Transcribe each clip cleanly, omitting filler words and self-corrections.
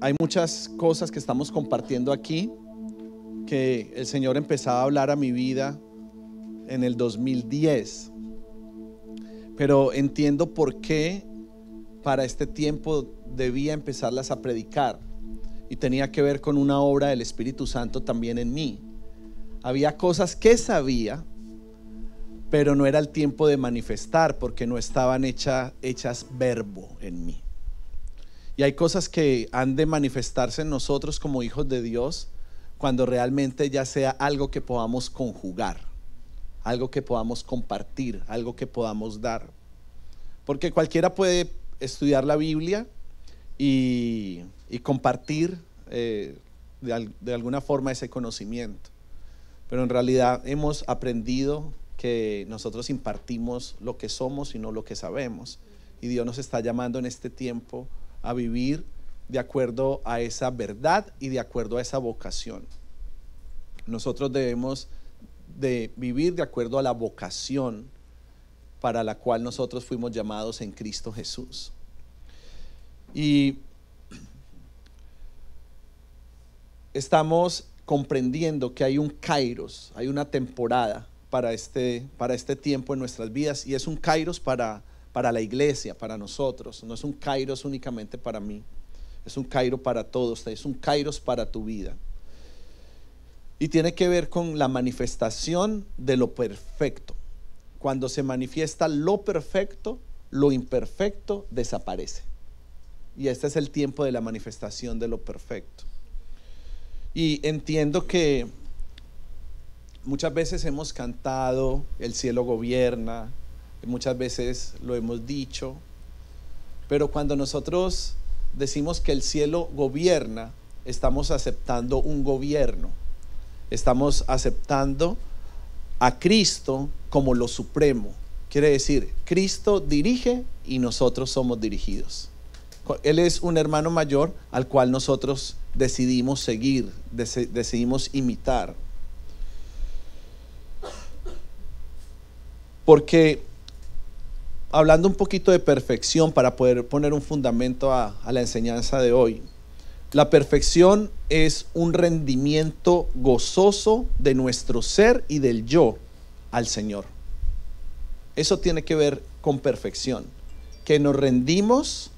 hay muchas cosas que estamos compartiendo aquí que el Señor empezaba a hablar a mi vida en el 2010, pero entiendo por qué para este tiempo debía empezarlas a predicar, y tenía que ver con una obra del Espíritu Santo también en mí. Había cosas que sabía, pero no era el tiempo de manifestar porque no estaban hechas verbo en mí. Y hay cosas que han de manifestarse en nosotros como hijos de Dios cuando realmente ya sea algo que podamos conjugar, algo que podamos compartir, algo que podamos dar. Porque cualquiera puede estudiar la Biblia y compartir de alguna forma ese conocimiento, pero en realidad hemos aprendido que nosotros impartimos lo que somos y no lo que sabemos, y Dios nos está llamando en este tiempo a vivir de acuerdo a esa verdad y de acuerdo a esa vocación. Nosotros debemos de vivir de acuerdo a la vocación para la cual nosotros fuimos llamados en Cristo Jesús. Y estamos comprendiendo que hay un kairos, hay una temporada para este tiempo en nuestras vidas, y es un kairos para la iglesia, para nosotros. No es un kairos únicamente para mí, es un kairos para todos, es un kairos para tu vida. Y tiene que ver con la manifestación de lo perfecto. Cuando se manifiesta lo perfecto, lo imperfecto desaparece. Y este es el tiempo de la manifestación de lo perfecto. Y entiendo que muchas veces hemos cantado "El cielo gobierna", muchas veces lo hemos dicho, pero cuando nosotros decimos que el cielo gobierna, estamos aceptando un gobierno, estamos aceptando a Cristo como lo supremo. Quiere decir, Cristo dirige y nosotros somos dirigidos. Él es un hermano mayor al cual nosotros decidimos seguir, decidimos imitar. Porque hablando un poquito de perfección, para poder poner un fundamento a la enseñanza de hoy, la perfección es un rendimiento gozoso de nuestro ser y del yo al Señor. Eso tiene que ver con perfección, que nos rendimos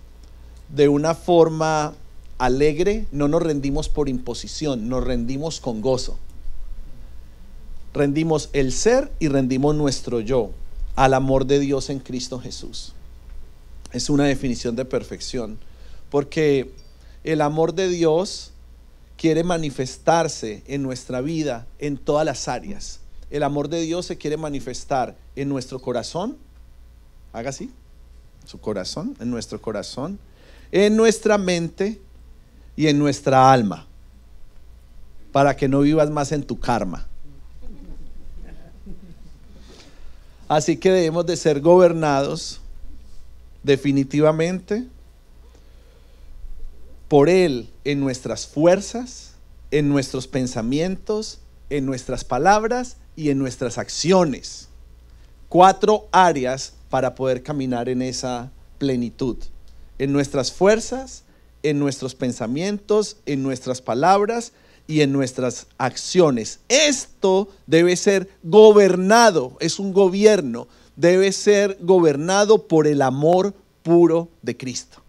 de una forma alegre, no nos rendimos por imposición, nos rendimos con gozo. Rendimos el ser y rendimos nuestro yo al amor de Dios en Cristo Jesús. Es una definición de perfección, porque el amor de Dios quiere manifestarse en nuestra vida en todas las áreas. El amor de Dios se quiere manifestar en nuestro corazón, haga así, su corazón, en nuestro corazón, en nuestra mente y en nuestra alma, para que no vivas más en tu karma. Así que debemos de ser gobernados definitivamente por Él en nuestras fuerzas, en nuestros pensamientos, en nuestras palabras y en nuestras acciones. 4 áreas para poder caminar en esa plenitud: en nuestras fuerzas, en nuestros pensamientos, en nuestras palabras y en nuestras acciones. Esto debe ser gobernado, es un gobierno, debe ser gobernado por el amor puro de Cristo.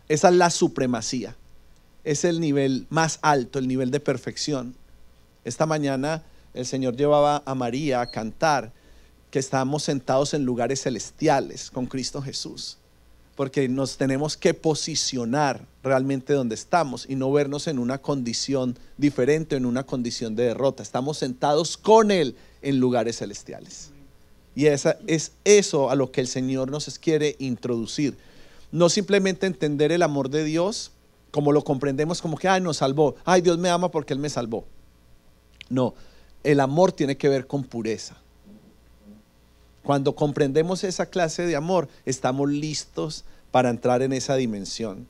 Esa es la supremacía, es el nivel más alto, el nivel de perfección. Esta mañana el Señor llevaba a María a cantar que estábamos sentados en lugares celestiales con Cristo Jesús, porque nos tenemos que posicionar realmente donde estamos y no vernos en una condición diferente, en una condición de derrota. Estamos sentados con Él en lugares celestiales. Y es eso a lo que el Señor nos quiere introducir. No simplemente entender el amor de Dios como lo comprendemos, como que nos salvó, Dios me ama porque Él me salvó. No, el amor tiene que ver con pureza. Cuando comprendemos esa clase de amor, estamos listos para entrar en esa dimensión.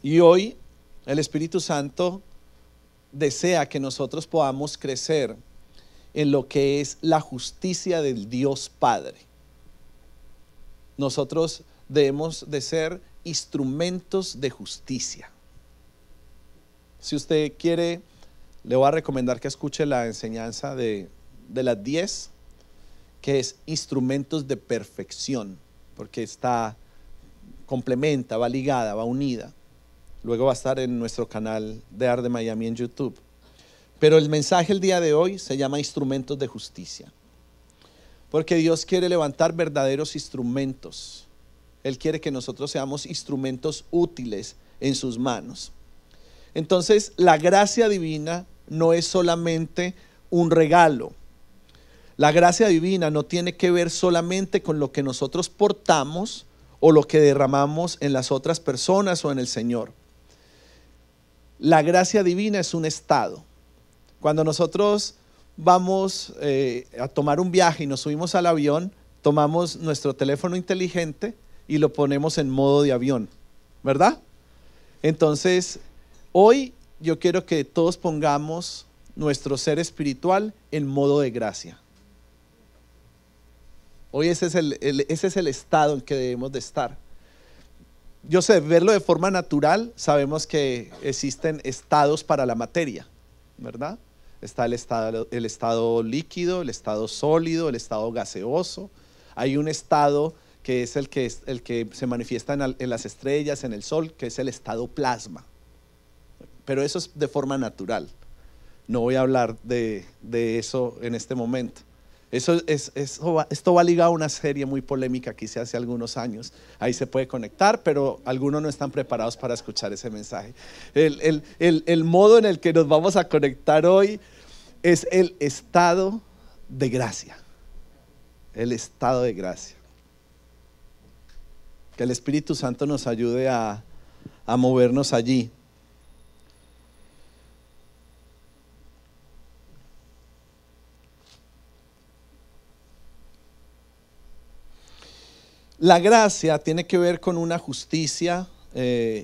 Y hoy el Espíritu Santo desea que nosotros podamos crecer en lo que es la justicia del Dios Padre. nosotros debemos de ser instrumentos de justicia. Si usted quiere, le voy a recomendar que escuche la enseñanza de las 10, que es instrumentos de perfección, porque complementa, va ligada, va unida. Luego va a estar en nuestro canal de Arde Miami en YouTube. Pero el mensaje el día de hoy se llama instrumentos de justicia. Porque Dios quiere levantar verdaderos instrumentos. Él quiere que nosotros seamos instrumentos útiles en sus manos. Entonces, la gracia divina no es solamente un regalo. La gracia divina no tiene que ver solamente con lo que nosotros portamos o lo que derramamos en las otras personas o en el Señor. La gracia divina es un estado. Cuando nosotros vamos a tomar un viaje y nos subimos al avión, tomamos nuestro teléfono inteligente y lo ponemos en modo de avión, ¿verdad? Entonces, hoy yo quiero que todos pongamos nuestro ser espiritual en modo de gracia. Hoy ese es el estado en que debemos de estar. Yo sé, verlo de forma natural, sabemos que existen estados para la materia, ¿verdad? Está el estado líquido, el estado sólido, el estado gaseoso. Hay un estado que es el que se manifiesta en las estrellas, en el sol, que es el estado plasma. Pero eso es de forma natural. No voy a hablar de eso en este momento. Esto va ligado a una serie muy polémica que hice hace algunos años. Ahí se puede conectar, pero algunos no están preparados para escuchar ese mensaje. El modo en el que nos vamos a conectar hoy es el estado de gracia. El estado de gracia. Que el Espíritu Santo nos ayude a movernos allí. La gracia tiene que ver con una justicia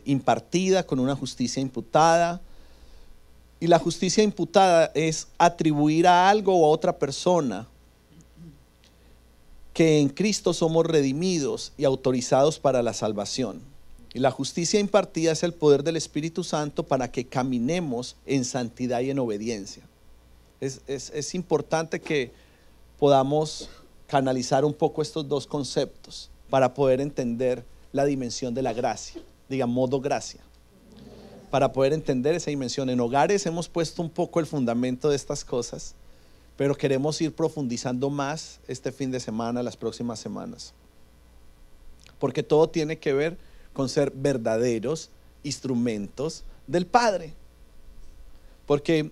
impartida, con una justicia imputada. Y la justicia imputada es atribuir a algo o a otra persona que en Cristo somos redimidos y autorizados para la salvación. Y la justicia impartida es el poder del Espíritu Santo para que caminemos en santidad y en obediencia. Es importante que podamos canalizar un poco estos dos conceptos para poder entender la dimensión de la gracia, diga modo gracia. Para poder entender esa dimensión. En hogares hemos puesto un poco el fundamento de estas cosas, pero queremos ir profundizando más este fin de semana, las próximas semanas. Porque todo tiene que ver con ser verdaderos instrumentos del Padre. Porque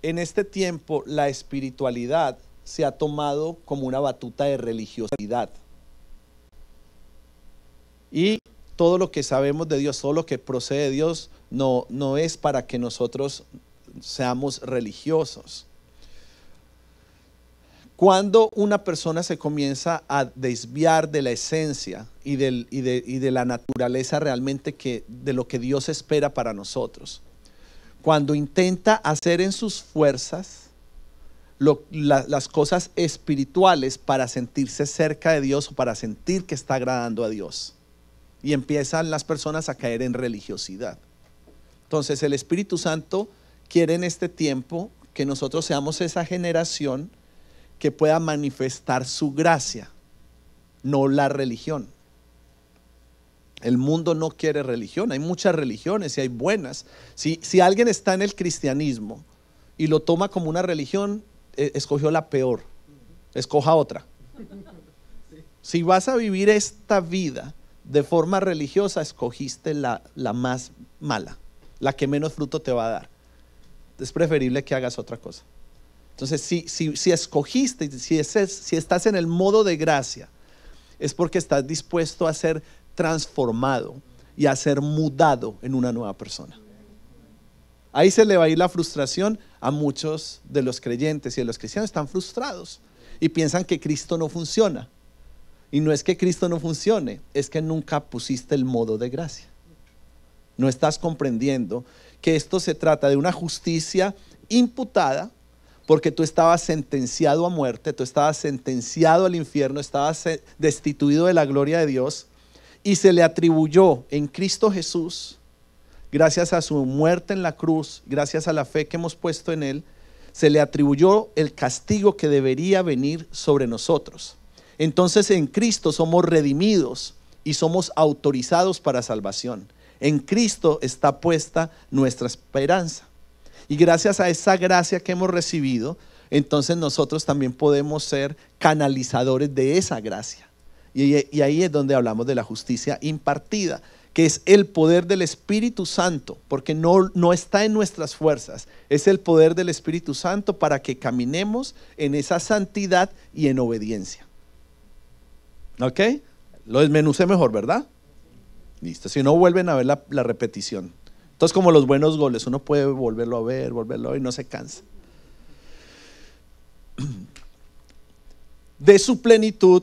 en este tiempo la espiritualidad se ha tomado como una batuta de religiosidad. Y todo lo que sabemos de Dios, todo lo que procede de Dios, no es para que nosotros seamos religiosos. Cuando una persona se comienza a desviar de la esencia y de la naturaleza realmente de lo que Dios espera para nosotros, cuando intenta hacer en sus fuerzas las cosas espirituales para sentirse cerca de Dios o para sentir que está agradando a Dios, y empiezan las personas a caer en religiosidad. Entonces el Espíritu Santo quiere en este tiempo que nosotros seamos esa generación que pueda manifestar su gracia, no la religión. El mundo no quiere religión. Hay muchas religiones y hay buenas. Si alguien está en el cristianismo y lo toma como una religión, escogió la peor. Escoja otra. Si vas a vivir esta vida de forma religiosa, escogiste la más mala, la que menos fruto te va a dar. Es preferible que hagas otra cosa. Entonces, si escogiste, si estás en el modo de gracia, es porque estás dispuesto a ser transformado y a ser mudado en una nueva persona. Ahí se le va a ir la frustración a muchos de los creyentes y de los cristianos. Están frustrados y piensan que Cristo no funciona. Y no es que Cristo no funcione, es que nunca pusiste el modo de gracia. No estás comprendiendo que esto se trata de una justicia imputada porque tú estabas sentenciado a muerte, tú estabas sentenciado al infierno, estabas destituido de la gloria de Dios, y se le atribuyó en Cristo Jesús, gracias a su muerte en la cruz, gracias a la fe que hemos puesto en Él, se le atribuyó el castigo que debería venir sobre nosotros. Entonces en Cristo somos redimidos y somos autorizados para salvación. En Cristo está puesta nuestra esperanza. Y gracias a esa gracia que hemos recibido, entonces nosotros también podemos ser canalizadores de esa gracia. Y ahí es donde hablamos de la justicia impartida, que es el poder del Espíritu Santo, porque no está en nuestras fuerzas, es el poder del Espíritu Santo para que caminemos en esa santidad y en obediencia. ¿Ok? Lo desmenucé mejor, ¿verdad? Listo, si no vuelven a ver la repetición. Entonces, como los buenos goles, uno puede volverlo a ver y no se cansa. De su plenitud,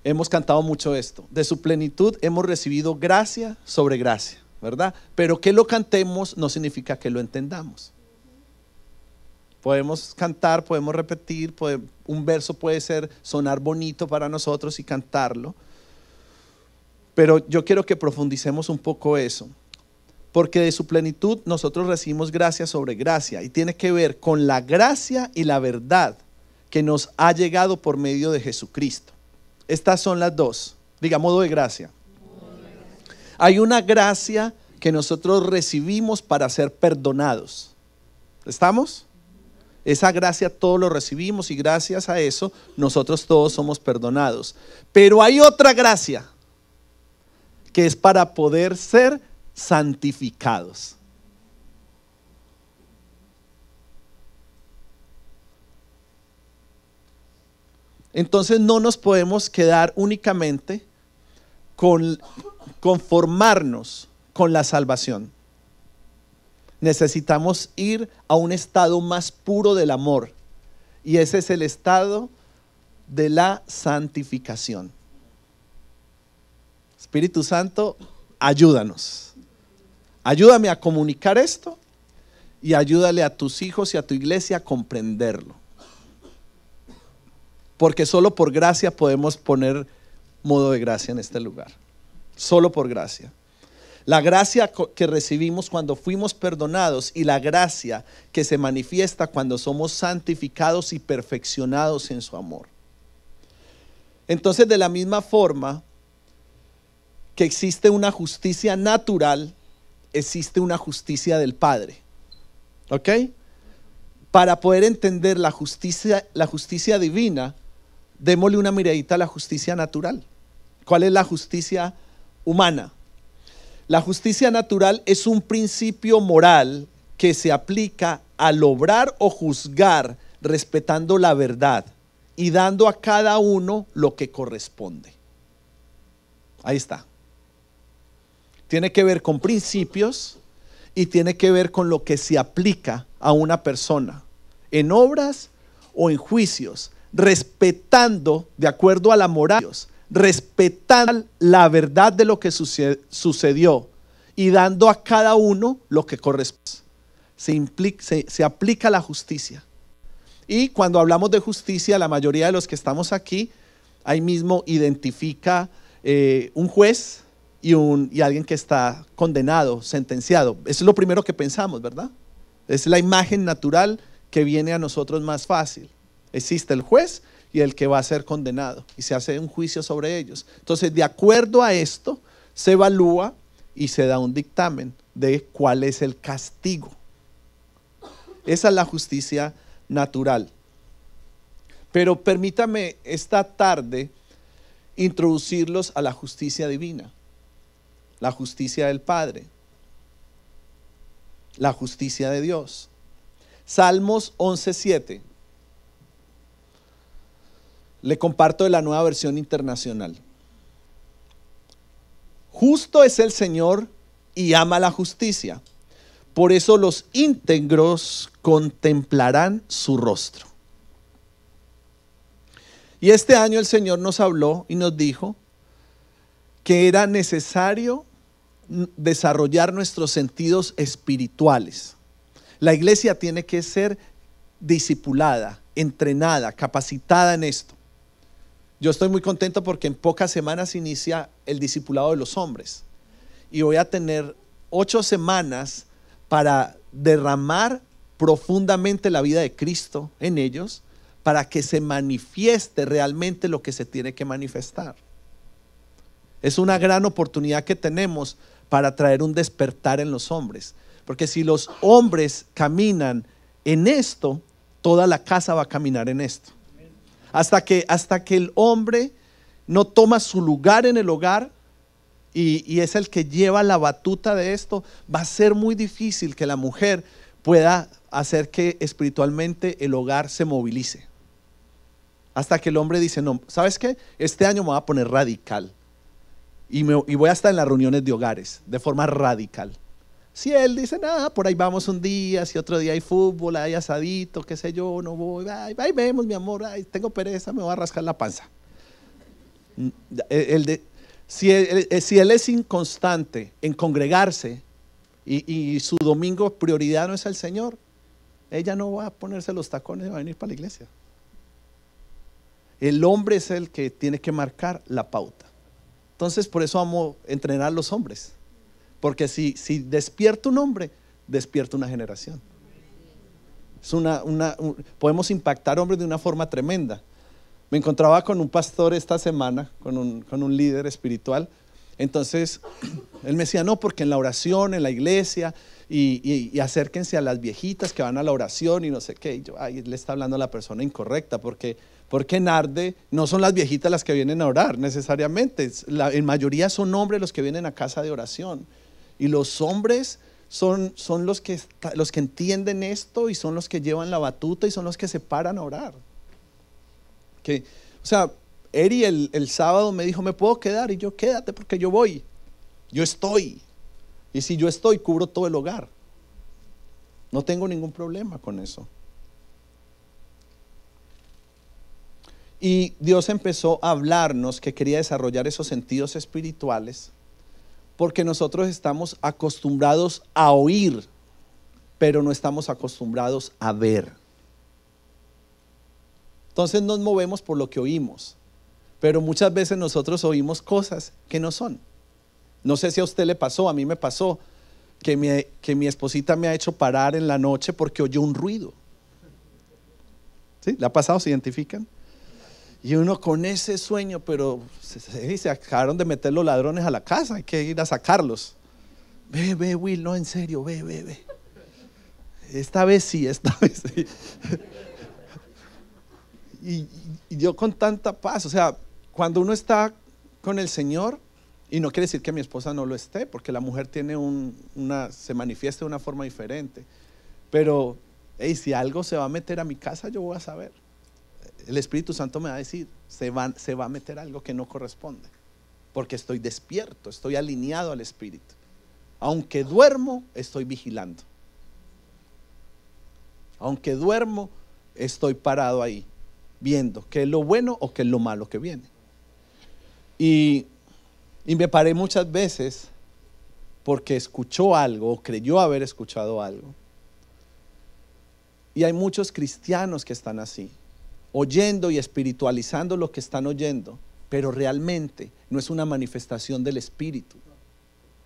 hemos cantado mucho esto, de su plenitud hemos recibido gracia sobre gracia, ¿verdad? Pero que lo cantemos no significa que lo entendamos. Podemos cantar, podemos repetir, un verso puede sonar bonito para nosotros y cantarlo, pero yo quiero que profundicemos un poco eso. Porque de su plenitud nosotros recibimos gracia sobre gracia y tiene que ver con la gracia y la verdad que nos ha llegado por medio de Jesucristo. Estas son las dos. Diga, modo de gracia. Hay una gracia que nosotros recibimos para ser perdonados. ¿Estamos? Esa gracia todos lo recibimos y gracias a eso nosotros todos somos perdonados. Pero hay otra gracia que es para poder ser santificados. Entonces no nos podemos quedar únicamente con conformarnos con la salvación. Necesitamos ir a un estado más puro del amor, y ese es el estado de la santificación. Espíritu Santo, ayúdanos. Ayúdame a comunicar esto y ayúdale a tus hijos y a tu iglesia a comprenderlo. Porque solo por gracia podemos poner modo de gracia en este lugar. Solo por gracia. La gracia que recibimos cuando fuimos perdonados y la gracia que se manifiesta cuando somos santificados y perfeccionados en su amor. Entonces, de la misma forma que existe una justicia natural, existe una justicia del Padre. ¿Ok? Para poder entender la justicia divina, démosle una miradita a la justicia natural. ¿Cuál es la justicia humana? La justicia natural es un principio moral que se aplica al obrar o juzgar respetando la verdad y dando a cada uno lo que corresponde. Ahí está. Tiene que ver con principios y tiene que ver con lo que se aplica a una persona en obras o en juicios, respetando de acuerdo a la moral, respetando la verdad de lo que sucedió y dando a cada uno lo que corresponde. Se aplica la justicia. Y cuando hablamos de justicia, la mayoría de los que estamos aquí, ahí mismo identifica un juez y alguien que está condenado, sentenciado. Eso es lo primero que pensamos, ¿verdad? Es la imagen natural que viene a nosotros más fácil. Existe el juez y el que va a ser condenado y se hace un juicio sobre ellos. Entonces, de acuerdo a esto, se evalúa y se da un dictamen de cuál es el castigo. Esa es la justicia natural. Pero permítame esta tarde introducirlos a la justicia divina, la justicia del Padre, la justicia de Dios. Salmos 11:7. Le comparto de la Nueva Versión Internacional. Justo es el Señor y ama la justicia. Por eso los íntegros contemplarán su rostro. Y este año el Señor nos habló y nos dijo que era necesario desarrollar nuestros sentidos espirituales. La iglesia tiene que ser discipulada, entrenada, capacitada en esto. Yo estoy muy contento porque en pocas semanas inicia el discipulado de los hombres. Y voy a tener 8 semanas para derramar profundamente la vida de Cristo en ellos, para que se manifieste realmente lo que se tiene que manifestar. Es una gran oportunidad que tenemos para traer un despertar en los hombres. Porque si los hombres caminan en esto, toda la casa va a caminar en esto. Hasta que el hombre no toma su lugar en el hogar y es el que lleva la batuta de esto, va a ser muy difícil que la mujer pueda hacer que espiritualmente el hogar se movilice. Hasta que el hombre dice, no, ¿sabes qué? Este año me voy a poner radical y voy a estar en las reuniones de hogares de forma radical. Si él dice, nada, por ahí vamos un día, si otro día hay fútbol, hay asadito, qué sé yo, no voy, ahí vemos mi amor, tengo pereza, me voy a rascar la panza. Si él es inconstante en congregarse y su domingo prioridad no es el Señor, ella no va a ponerse los tacones y va a venir para la iglesia. El hombre es el que tiene que marcar la pauta. Entonces por eso amo entrenar a los hombres, porque si despierta un hombre, despierta una generación. Podemos impactar hombres de una forma tremenda. Me encontraba con un pastor esta semana, con un líder espiritual. Entonces él me decía, no, porque en la oración, en la iglesia, y acérquense a las viejitas que van a la oración y no sé qué. Y yo, le está hablando a la persona incorrecta, porque en Arde no son las viejitas las que vienen a orar necesariamente. En mayoría son hombres los que vienen a casa de oración. Y los hombres son los que entienden esto y son los que llevan la batuta y son los que se paran a orar. O sea, Eri el sábado me dijo, ¿me puedo quedar? Y yo, quédate porque yo voy. Yo estoy. Y si yo estoy, cubro todo el hogar. No tengo ningún problema con eso. Y Dios empezó a hablarnos que quería desarrollar esos sentidos espirituales, porque nosotros estamos acostumbrados a oír, pero no estamos acostumbrados a ver. Entonces nos movemos por lo que oímos, pero muchas veces nosotros oímos cosas que no son. No sé si a usted le pasó, a mí me pasó que mi esposita me ha hecho parar en la noche porque oyó un ruido. ¿Sí? ¿Le ha pasado? ¿Se identifican? Y uno con ese sueño, pero se acabaron de meter los ladrones a la casa, hay que ir a sacarlos. Ve, Will, no, en serio, ve. Esta vez sí. Y yo con tanta paz, o sea, cuando uno está con el Señor, y no quiere decir que mi esposa no lo esté, porque la mujer tiene se manifiesta de una forma diferente, pero si algo se va a meter a mi casa, yo voy a saber. El Espíritu Santo me va a decir, se va a meter algo que no corresponde, porque estoy despierto, estoy alineado al Espíritu. Aunque duermo, estoy vigilando. Aunque duermo, estoy parado ahí, viendo qué es lo bueno o qué es lo malo que viene. Y me paré muchas veces porque escuchó algo o creyó haber escuchado algo. Y hay muchos cristianos que están así, oyendo y espiritualizando lo que están oyendo, pero realmente no es una manifestación del Espíritu.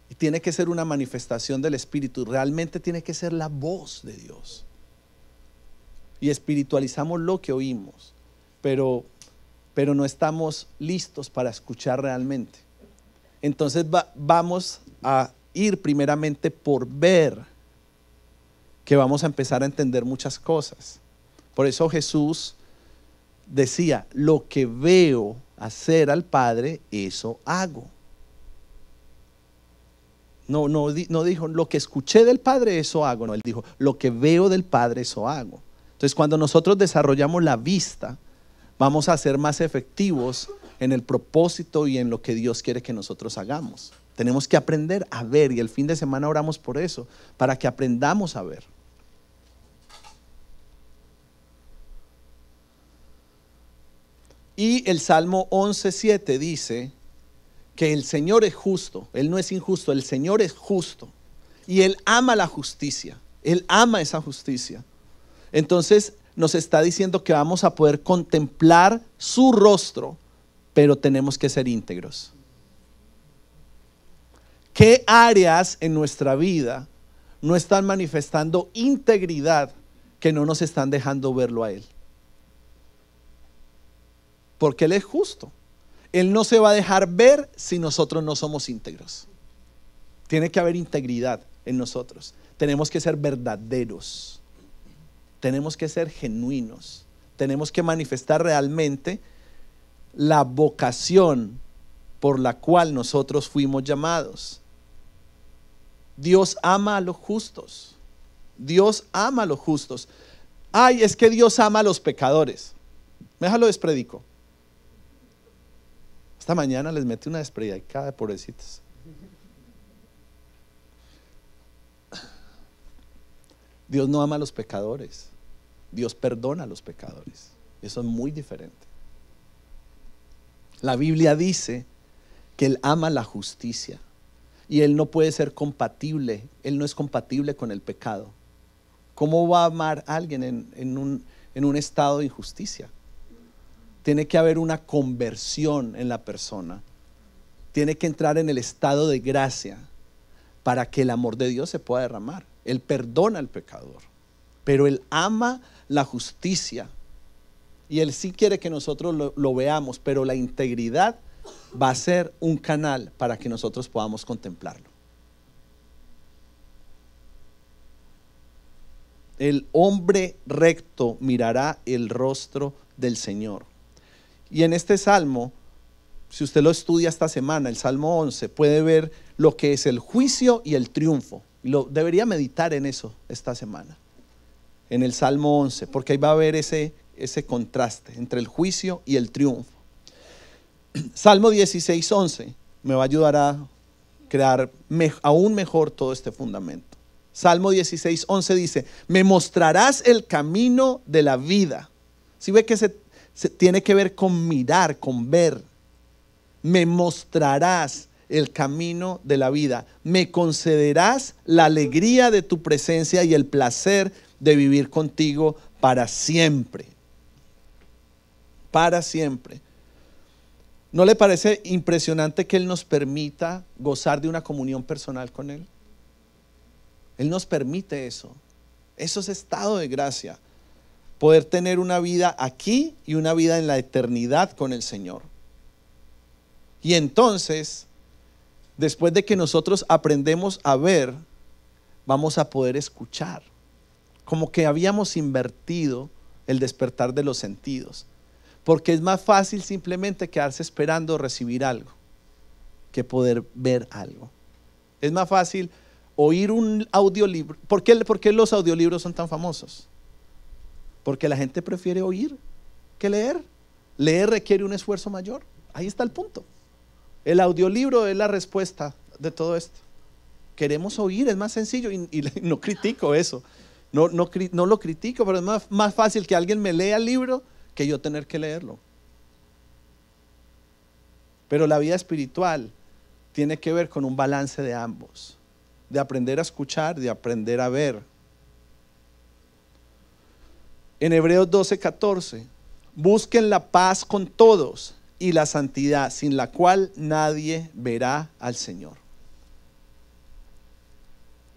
Y tiene que ser una manifestación del Espíritu, realmente tiene que ser la voz de Dios. Y espiritualizamos lo que oímos, pero no estamos listos para escuchar realmente. Entonces vamos a ir primeramente por ver, que vamos a empezar a entender muchas cosas. Por eso Jesús decía, lo que veo hacer al Padre, eso hago. No dijo, lo que escuché del Padre, eso hago. No, él dijo, lo que veo del Padre, eso hago. Entonces cuando nosotros desarrollamos la vista, vamos a ser más efectivos en el propósito y en lo que Dios quiere que nosotros hagamos. Tenemos que aprender a ver, y el fin de semana oramos por eso, para que aprendamos a ver. Y el Salmo 11:7 dice que el Señor es justo, Él no es injusto, el Señor es justo y Él ama la justicia, Él ama esa justicia. Entonces nos está diciendo que vamos a poder contemplar su rostro, pero tenemos que ser íntegros. ¿Qué áreas en nuestra vida no están manifestando integridad que no nos están dejando verlo a Él? Porque Él es justo. Él no se va a dejar ver si nosotros no somos íntegros. Tiene que haber integridad en nosotros. Tenemos que ser verdaderos. Tenemos que ser genuinos. Tenemos que manifestar realmente la vocación por la cual nosotros fuimos llamados. Dios ama a los justos. Dios ama a los justos. Ay, es que Dios ama a los pecadores. Déjalo despredico. Esta mañana les metí una despredicada de pobrecitos. Dios no ama a los pecadores. Dios perdona a los pecadores. Eso es muy diferente. La Biblia dice que Él ama la justicia y Él no puede ser compatible. Él no es compatible con el pecado. ¿Cómo va a amar a alguien en un estado de injusticia? Tiene que haber una conversión en la persona. Tiene que entrar en el estado de gracia para que el amor de Dios se pueda derramar. Él perdona al pecador, pero Él ama la justicia y Él sí quiere que nosotros lo veamos, pero la integridad va a ser un canal para que nosotros podamos contemplarlo. El hombre recto mirará el rostro del Señor. Y en este salmo, si usted lo estudia esta semana, el Salmo 11, puede ver lo que es el juicio y el triunfo. Debería meditar en eso esta semana, en el Salmo 11, porque ahí va a haber ese contraste entre el juicio y el triunfo. Salmo 16:11 me va a ayudar a crear aún mejor todo este fundamento. Salmo 16:11 dice: me mostrarás el camino de la vida. Si ve que se tiene que ver con mirar, con ver. Me mostrarás el camino de la vida. Me concederás la alegría de tu presencia y el placer de vivir contigo para siempre. Para siempre. ¿No le parece impresionante que Él nos permita gozar de una comunión personal con Él? Él nos permite eso. Eso es estado de gracia. Poder tener una vida aquí y una vida en la eternidad con el Señor. Y entonces, después de que nosotros aprendemos a ver, vamos a poder escuchar. Como que habíamos invertido el despertar de los sentidos. Porque es más fácil simplemente quedarse esperando recibir algo que poder ver algo. Es más fácil oír un audiolibro. ¿Por qué los audiolibros son tan famosos? Porque la gente prefiere oír que leer. Leer requiere un esfuerzo mayor. Ahí está el punto. El audiolibro es la respuesta de todo esto. Queremos oír, es más sencillo y no critico eso. No lo critico, pero es más fácil que alguien me lea el libro que yo tener que leerlo. Pero la vida espiritual tiene que ver con un balance de ambos. De aprender a escuchar, de aprender a ver. En Hebreos 12:14, busquen la paz con todos y la santidad, sin la cual nadie verá al Señor.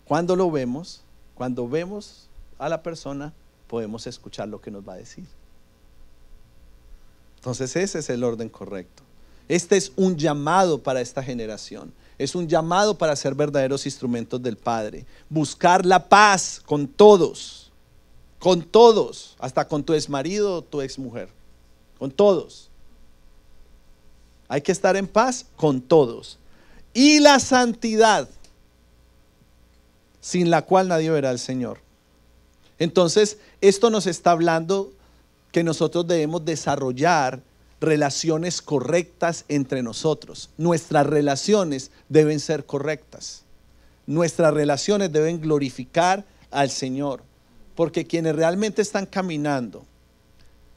Cuando lo vemos, cuando vemos a la persona, podemos escuchar lo que nos va a decir. Entonces ese es el orden correcto. Este es un llamado para esta generación. Es un llamado para ser verdaderos instrumentos del Padre. Buscar la paz con todos. Con todos, hasta con tu exmarido o tu exmujer, con todos. Hay que estar en paz con todos. Y la santidad, sin la cual nadie verá al Señor. Entonces, esto nos está hablando que nosotros debemos desarrollar relaciones correctas entre nosotros. Nuestras relaciones deben ser correctas. Nuestras relaciones deben glorificar al Señor. Porque quienes realmente están caminando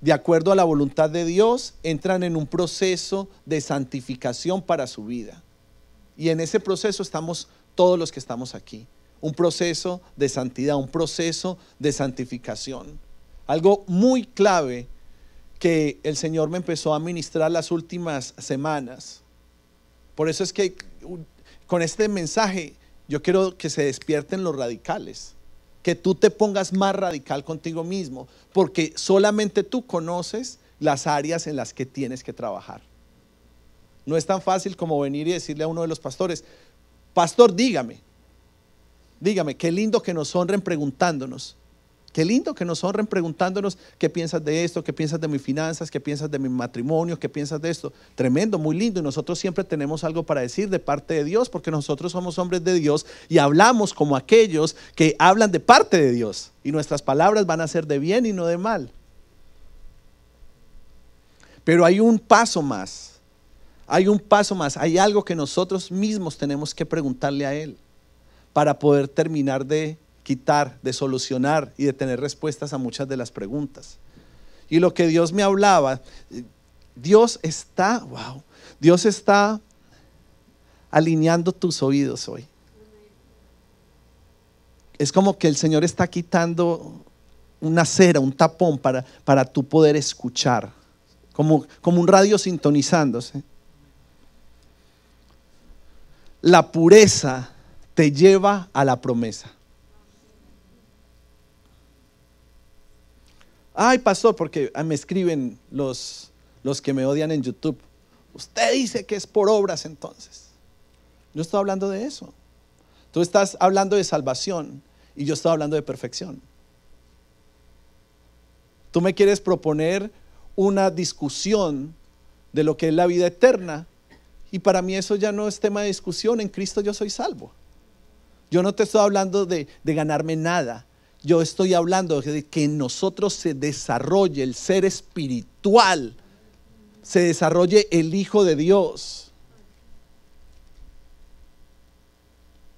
de acuerdo a la voluntad de Dios, entran en un proceso de santificación para su vida. Y en ese proceso estamos todos los que estamos aquí. Un proceso de santidad, un proceso de santificación. Algo muy clave que el Señor me empezó a ministrar las últimas semanas. Por eso es que con este mensaje yo quiero que se despierten los radicales, que tú te pongas más radical contigo mismo, porque solamente tú conoces las áreas en las que tienes que trabajar. No es tan fácil como venir y decirle a uno de los pastores: pastor, dígame, qué lindo que nos honren preguntándonos. Qué lindo que nos honren preguntándonos qué piensas de esto, qué piensas de mis finanzas, qué piensas de mi matrimonio, qué piensas de esto. Tremendo, muy lindo. Y nosotros siempre tenemos algo para decir de parte de Dios, porque nosotros somos hombres de Dios y hablamos como aquellos que hablan de parte de Dios. Y nuestras palabras van a ser de bien y no de mal. Pero hay un paso más. Hay un paso más. Hay algo que nosotros mismos tenemos que preguntarle a Él para poder terminar de quitar, de solucionar y de tener respuestas a muchas de las preguntas. Y lo que Dios me hablaba, Dios está alineando tus oídos hoy. Es como que el Señor está quitando una cera, un tapón para tú poder escuchar, como un radio sintonizándose. La pureza te lleva a la promesa. Ay, pastor, porque me escriben los que me odian en YouTube: usted dice que es por obras. Entonces yo estoy hablando de eso. Tú estás hablando de salvación y yo estoy hablando de perfección. Tú me quieres proponer una discusión de lo que es la vida eterna, y para mí eso ya no es tema de discusión. En Cristo yo soy salvo. Yo no te estoy hablando de ganarme nada. Yo estoy hablando de que en nosotros se desarrolle el ser espiritual, se desarrolle el Hijo de Dios.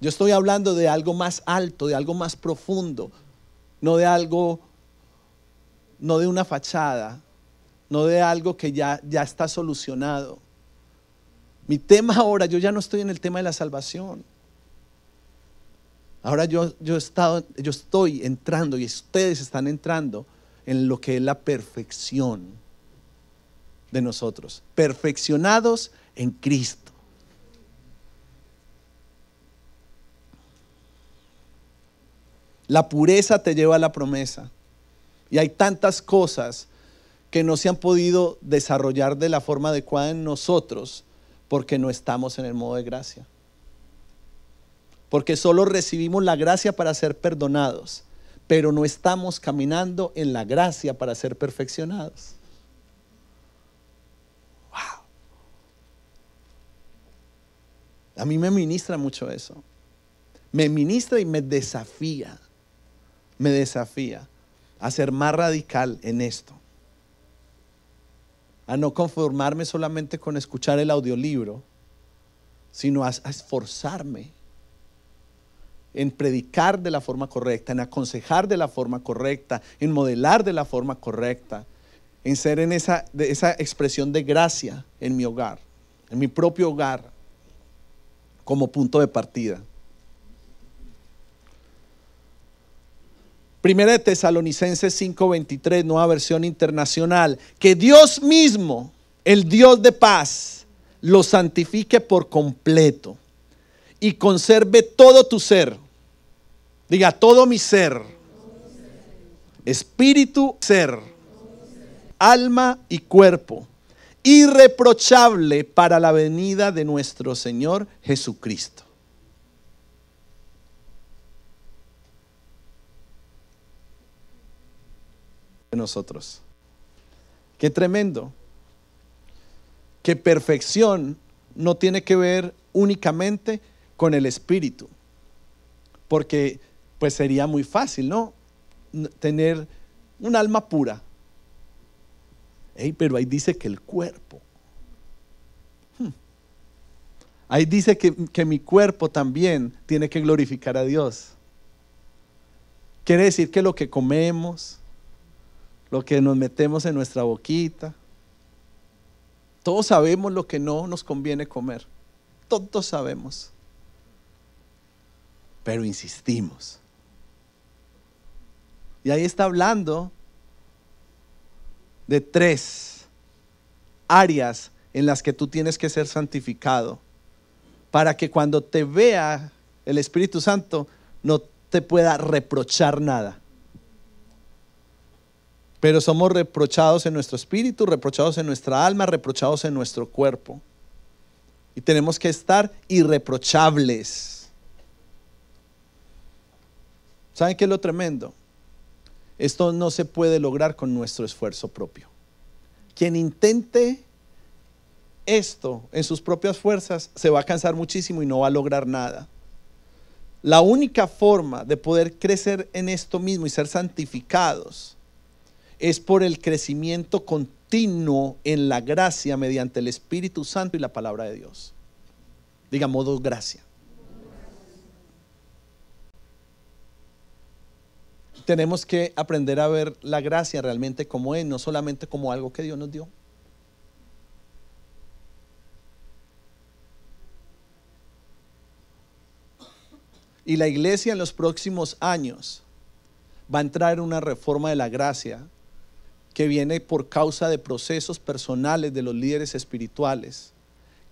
Yo estoy hablando de algo más alto, de algo más profundo, no de una fachada, no de algo que ya está solucionado. Mi tema ahora, yo ya no estoy en el tema de la salvación. Ahora yo estoy entrando, y ustedes están entrando en lo que es la perfección de nosotros, perfeccionados en Cristo. La pureza te lleva a la promesa, y hay tantas cosas que no se han podido desarrollar de la forma adecuada en nosotros porque no estamos en el modo de gracia. Porque solo recibimos la gracia para ser perdonados, pero no estamos caminando en la gracia para ser perfeccionados. Wow. A mí me ministra mucho eso. Me ministra y me desafía a ser más radical en esto. A no conformarme solamente con escuchar el audiolibro, sino a esforzarme en predicar de la forma correcta, en aconsejar de la forma correcta, en modelar de la forma correcta, en ser en esa expresión de gracia en mi hogar, en mi propio hogar, como punto de partida. Primera de Tesalonicenses 5:23, nueva versión internacional: que Dios mismo, el Dios de paz, lo santifique por completo y conserve todo tu ser. Diga: todo mi ser, espíritu, ser, alma y cuerpo, irreprochable para la venida de nuestro Señor Jesucristo. De nosotros. Qué tremendo. Que perfección no tiene que ver únicamente con el espíritu, porque pues sería muy fácil, ¿no? Tener un alma pura. Pero ahí dice que el cuerpo. Ahí dice que mi cuerpo también tiene que glorificar a Dios. Quiere decir que lo que comemos, lo que nos metemos en nuestra boquita, todos sabemos lo que no nos conviene comer. Todos sabemos. Pero insistimos. Y ahí está hablando de 3 áreas en las que tú tienes que ser santificado, para que cuando te vea el Espíritu Santo no te pueda reprochar nada. Pero somos reprochados en nuestro espíritu, reprochados en nuestra alma, reprochados en nuestro cuerpo. Y tenemos que estar irreprochables. ¿Saben qué es lo tremendo? Esto no se puede lograr con nuestro esfuerzo propio. Quien intente esto en sus propias fuerzas se va a cansar muchísimo y no va a lograr nada. La única forma de poder crecer en esto mismo y ser santificados es por el crecimiento continuo en la gracia mediante el Espíritu Santo y la palabra de Dios. Diga modo gracia. Tenemos que aprender a ver la gracia realmente como es, no solamente como algo que Dios nos dio. Y la iglesia en los próximos años va a entrar en una reforma de la gracia que viene por causa de procesos personales de los líderes espirituales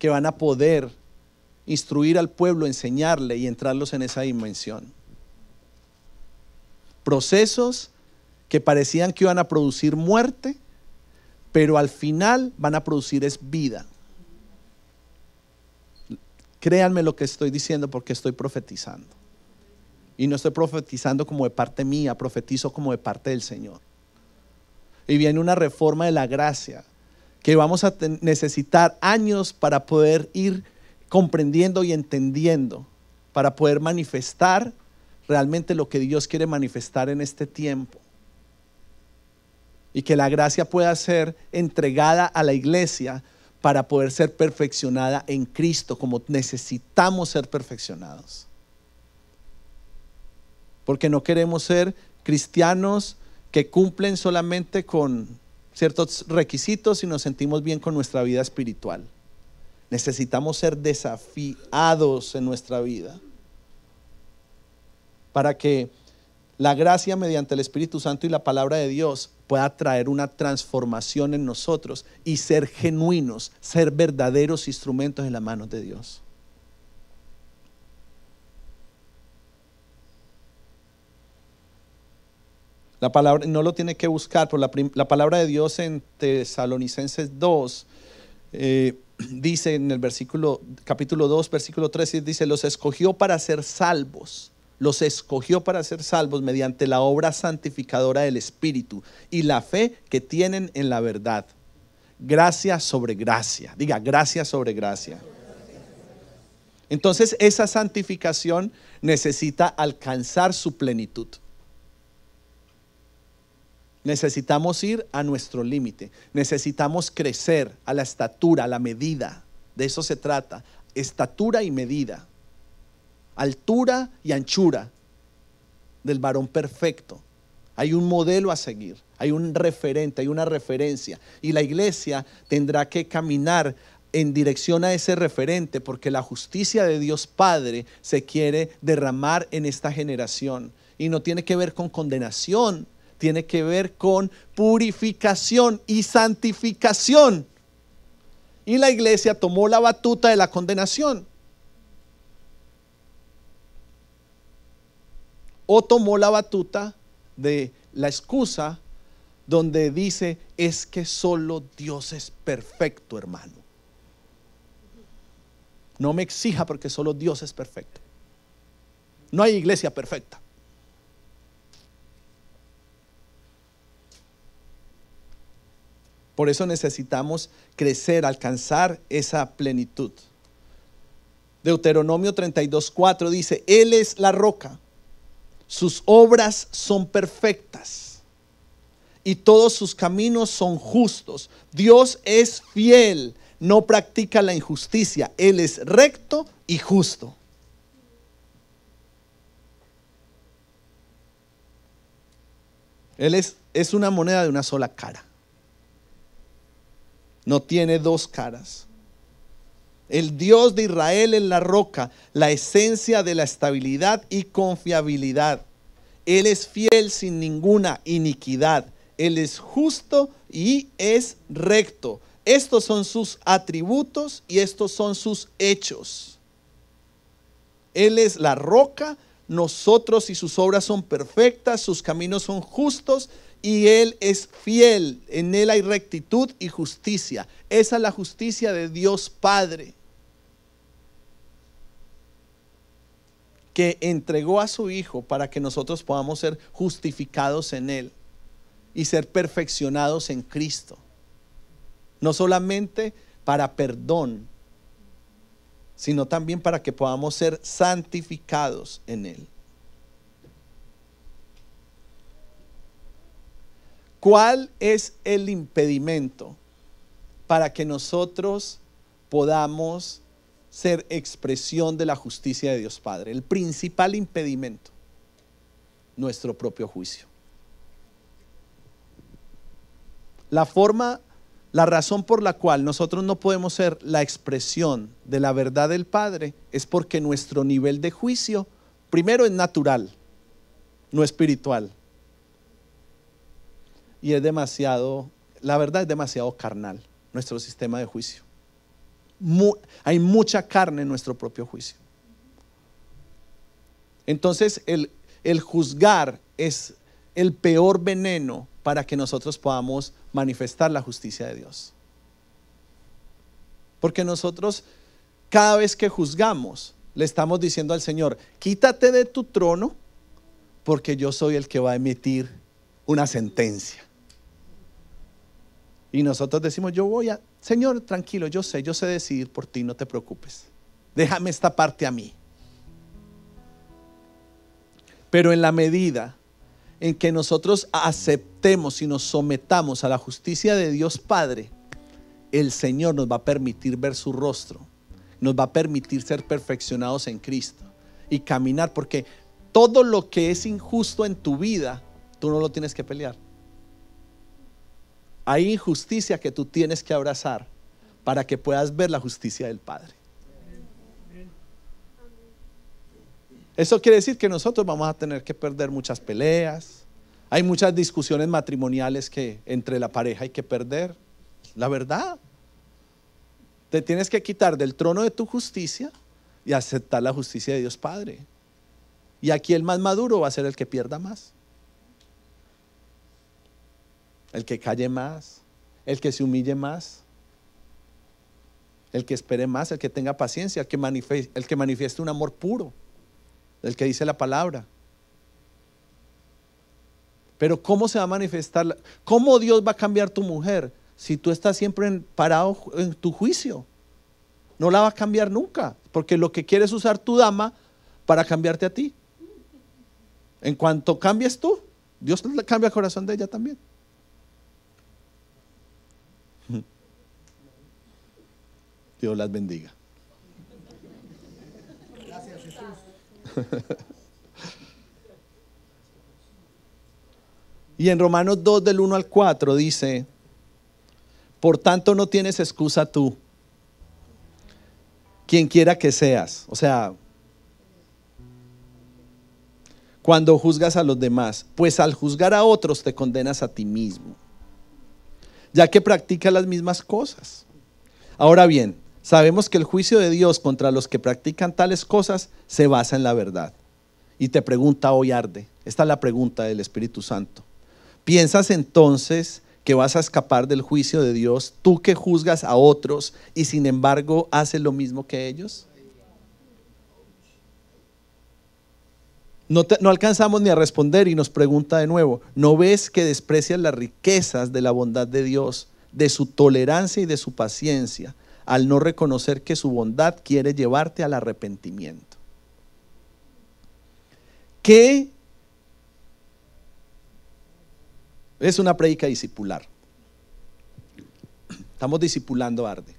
que van a poder instruir al pueblo, enseñarle y entrarlos en esa dimensión. Procesos que parecían que iban a producir muerte, pero al final van a producir es vida. Créanme lo que estoy diciendo porque estoy profetizando. Y no estoy profetizando como de parte mía, profetizo como de parte del Señor. Y viene una reforma de la gracia que vamos a necesitar años para poder ir comprendiendo y entendiendo, para poder manifestar realmente lo que Dios quiere manifestar en este tiempo. Y que la gracia pueda ser entregada a la iglesia para poder ser perfeccionada en Cristo, como necesitamos ser perfeccionados. Porque no queremos ser cristianos que cumplen solamente con ciertos requisitos y nos sentimos bien con nuestra vida espiritual. Necesitamos ser desafiados en nuestra vida para que la gracia mediante el Espíritu Santo y la palabra de Dios pueda traer una transformación en nosotros y ser genuinos, ser verdaderos instrumentos en las manos de Dios. La palabra no lo tiene que buscar, pero la palabra de Dios en Tesalonicenses 2 dice en el capítulo 2, versículo 13, dice: los escogió para ser salvos. Los escogió para ser salvos mediante la obra santificadora del Espíritu y la fe que tienen en la verdad. Gracia sobre gracia. Diga, gracia sobre gracia. Entonces esa santificación necesita alcanzar su plenitud. Necesitamos ir a nuestro límite. Necesitamos crecer a la estatura, a la medida. De eso se trata. Estatura y medida. Altura y anchura del varón perfecto. Hay un modelo a seguir, hay un referente, hay una referencia, y la iglesia tendrá que caminar en dirección a ese referente, porque la justicia de Dios Padre se quiere derramar en esta generación, y no tiene que ver con condenación, tiene que ver con purificación y santificación. Y la iglesia tomó la batuta de la condenación. O tomó la batuta de la excusa donde dice: es que solo Dios es perfecto, hermano. No me exija porque solo Dios es perfecto. No hay iglesia perfecta. Por eso necesitamos crecer, alcanzar esa plenitud. Deuteronomio 32:4 dice: Él es la roca. Sus obras son perfectas y todos sus caminos son justos. Dios es fiel, no practica la injusticia. Él es recto y justo. Él es una moneda de una sola cara. No tiene dos caras. El Dios de Israel es la roca, la esencia de la estabilidad y confiabilidad. Él es fiel sin ninguna iniquidad. Él es justo y es recto. Estos son sus atributos y estos son sus hechos. Él es la roca, nosotros y sus obras son perfectas, sus caminos son justos y Él es fiel. En Él hay rectitud y justicia. Esa es la justicia de Dios Padre, que entregó a su Hijo para que nosotros podamos ser justificados en Él y ser perfeccionados en Cristo. No solamente para perdón, sino también para que podamos ser santificados en Él. ¿Cuál es el impedimento para que nosotros podamos ser expresión de la justicia de Dios Padre? El principal impedimento, nuestro propio juicio. La razón por la cual nosotros no podemos ser la expresión de la verdad del Padre es porque nuestro nivel de juicio, primero, es natural, no espiritual. Y es demasiado, la verdad es demasiado carnal, nuestro sistema de juicio. Hay mucha carne en nuestro propio juicio. Entonces el juzgar es el peor veneno para que nosotros podamos manifestar la justicia de Dios. Porque nosotros, cada vez que juzgamos, le estamos diciendo al Señor: quítate de tu trono, porque yo soy el que va a emitir una sentencia. Y nosotros decimos: Señor, tranquilo, yo sé decidir por ti, no te preocupes. Déjame esta parte a mí. Pero en la medida en que nosotros aceptemos y nos sometamos a la justicia de Dios Padre, el Señor nos va a permitir ver su rostro, nos va a permitir ser perfeccionados en Cristo y caminar, porque todo lo que es injusto en tu vida, tú no lo tienes que pelear. Hay injusticia que tú tienes que abrazar para que puedas ver la justicia del Padre. Eso quiere decir que nosotros vamos a tener que perder muchas peleas. Hay muchas discusiones matrimoniales que entre la pareja hay que perder. La verdad, te tienes que quitar del trono de tu justicia y aceptar la justicia de Dios Padre. Y aquí el más maduro va a ser el que pierda más, el que calle más, el que se humille más, el que espere más, el que tenga paciencia, el que manifieste un amor puro, el que dice la palabra. Pero ¿cómo se va a manifestar? ¿Cómo Dios va a cambiar tu mujer si tú estás siempre parado en tu juicio? No la va a cambiar nunca, porque lo que quiere es usar tu dama para cambiarte a ti. En cuanto cambies tú, Dios le cambia el corazón de ella también. Dios las bendiga. Gracias, Jesús. Y en Romanos 2 del 1 al 4 dice: por tanto no tienes excusa tú, quien quiera que seas. O sea, cuando juzgas a los demás, pues al juzgar a otros te condenas a ti mismo, ya que practicas las mismas cosas. Ahora bien, sabemos que el juicio de Dios contra los que practican tales cosas se basa en la verdad. Y te pregunta hoy, Arde, esta es la pregunta del Espíritu Santo: ¿piensas entonces que vas a escapar del juicio de Dios, tú que juzgas a otros y sin embargo haces lo mismo que ellos? No alcanzamos ni a responder y nos pregunta de nuevo: ¿no ves que desprecias las riquezas de la bondad de Dios, de su tolerancia y de su paciencia, al no reconocer que su bondad quiere llevarte al arrepentimiento? ¿Qué es una prédica discipular? Estamos discipulando, Arde.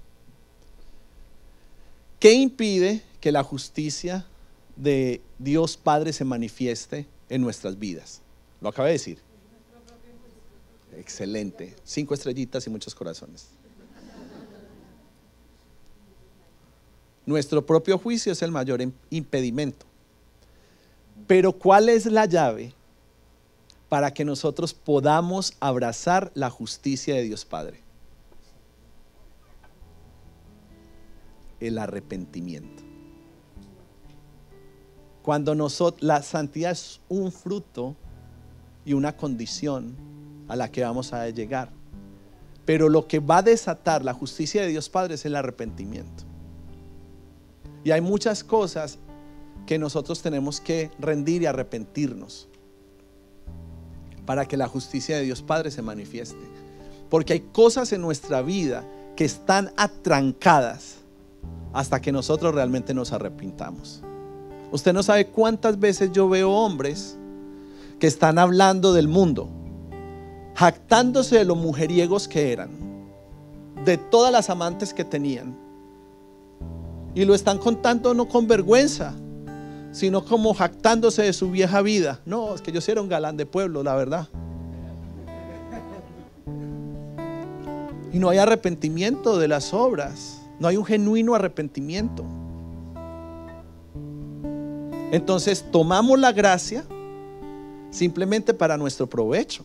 ¿Qué impide que la justicia de Dios Padre se manifieste en nuestras vidas? Lo acabé de decir. Excelente. 5 estrellitas y muchos corazones. Nuestro propio juicio es el mayor impedimento. Pero ¿cuál es la llave para que nosotros podamos abrazar la justicia de Dios Padre. El arrepentimiento. Cuando la santidad es un fruto y una condición a la que vamos a llegar, pero lo que va a desatar la justicia de Dios Padre es el arrepentimiento. Y hay muchas cosas que nosotros tenemos que rendir y arrepentirnos para que la justicia de Dios Padre se manifieste. Porque hay cosas en nuestra vida que están atrancadas hasta que nosotros realmente nos arrepintamos. Usted no sabe cuántas veces yo veo hombres que están hablando del mundo, jactándose de lo mujeriegos que eran, de todas las amantes que tenían, y lo están contando no con vergüenza, sino como jactándose de su vieja vida. No, es que yo sí era un galán de pueblo, la verdad. Y no hay arrepentimiento de las obras, no hay un genuino arrepentimiento. Entonces tomamos la gracia simplemente para nuestro provecho,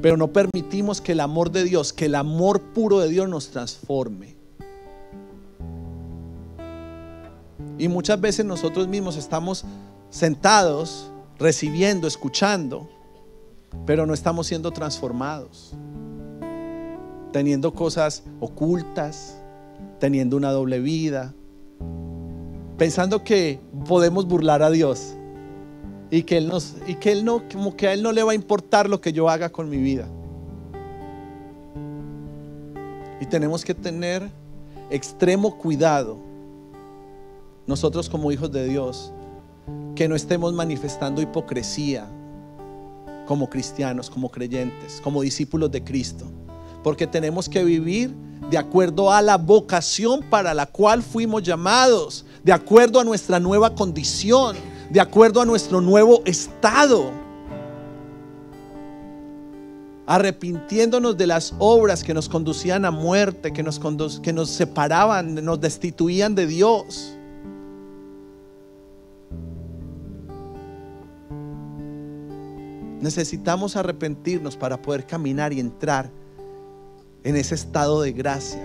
pero no permitimos que el amor de Dios, que el amor puro de Dios nos transforme. Y muchas veces nosotros mismos estamos sentados, recibiendo, escuchando, pero no estamos siendo transformados, teniendo cosas ocultas, teniendo una doble vida, pensando que podemos burlar a Dios y que como que a Él no le va a importar lo que yo haga con mi vida. Y tenemos que tener extremo cuidado, nosotros como hijos de Dios, que no estemos manifestando hipocresía como cristianos, como creyentes, como discípulos de Cristo, porque tenemos que vivir de acuerdo a la vocación para la cual fuimos llamados, de acuerdo a nuestra nueva condición, de acuerdo a nuestro nuevo estado, arrepintiéndonos de las obras que nos conducían a muerte, que nos separaban, nos destituían de Dios. Necesitamos arrepentirnos para poder caminar y entrar en ese estado de gracia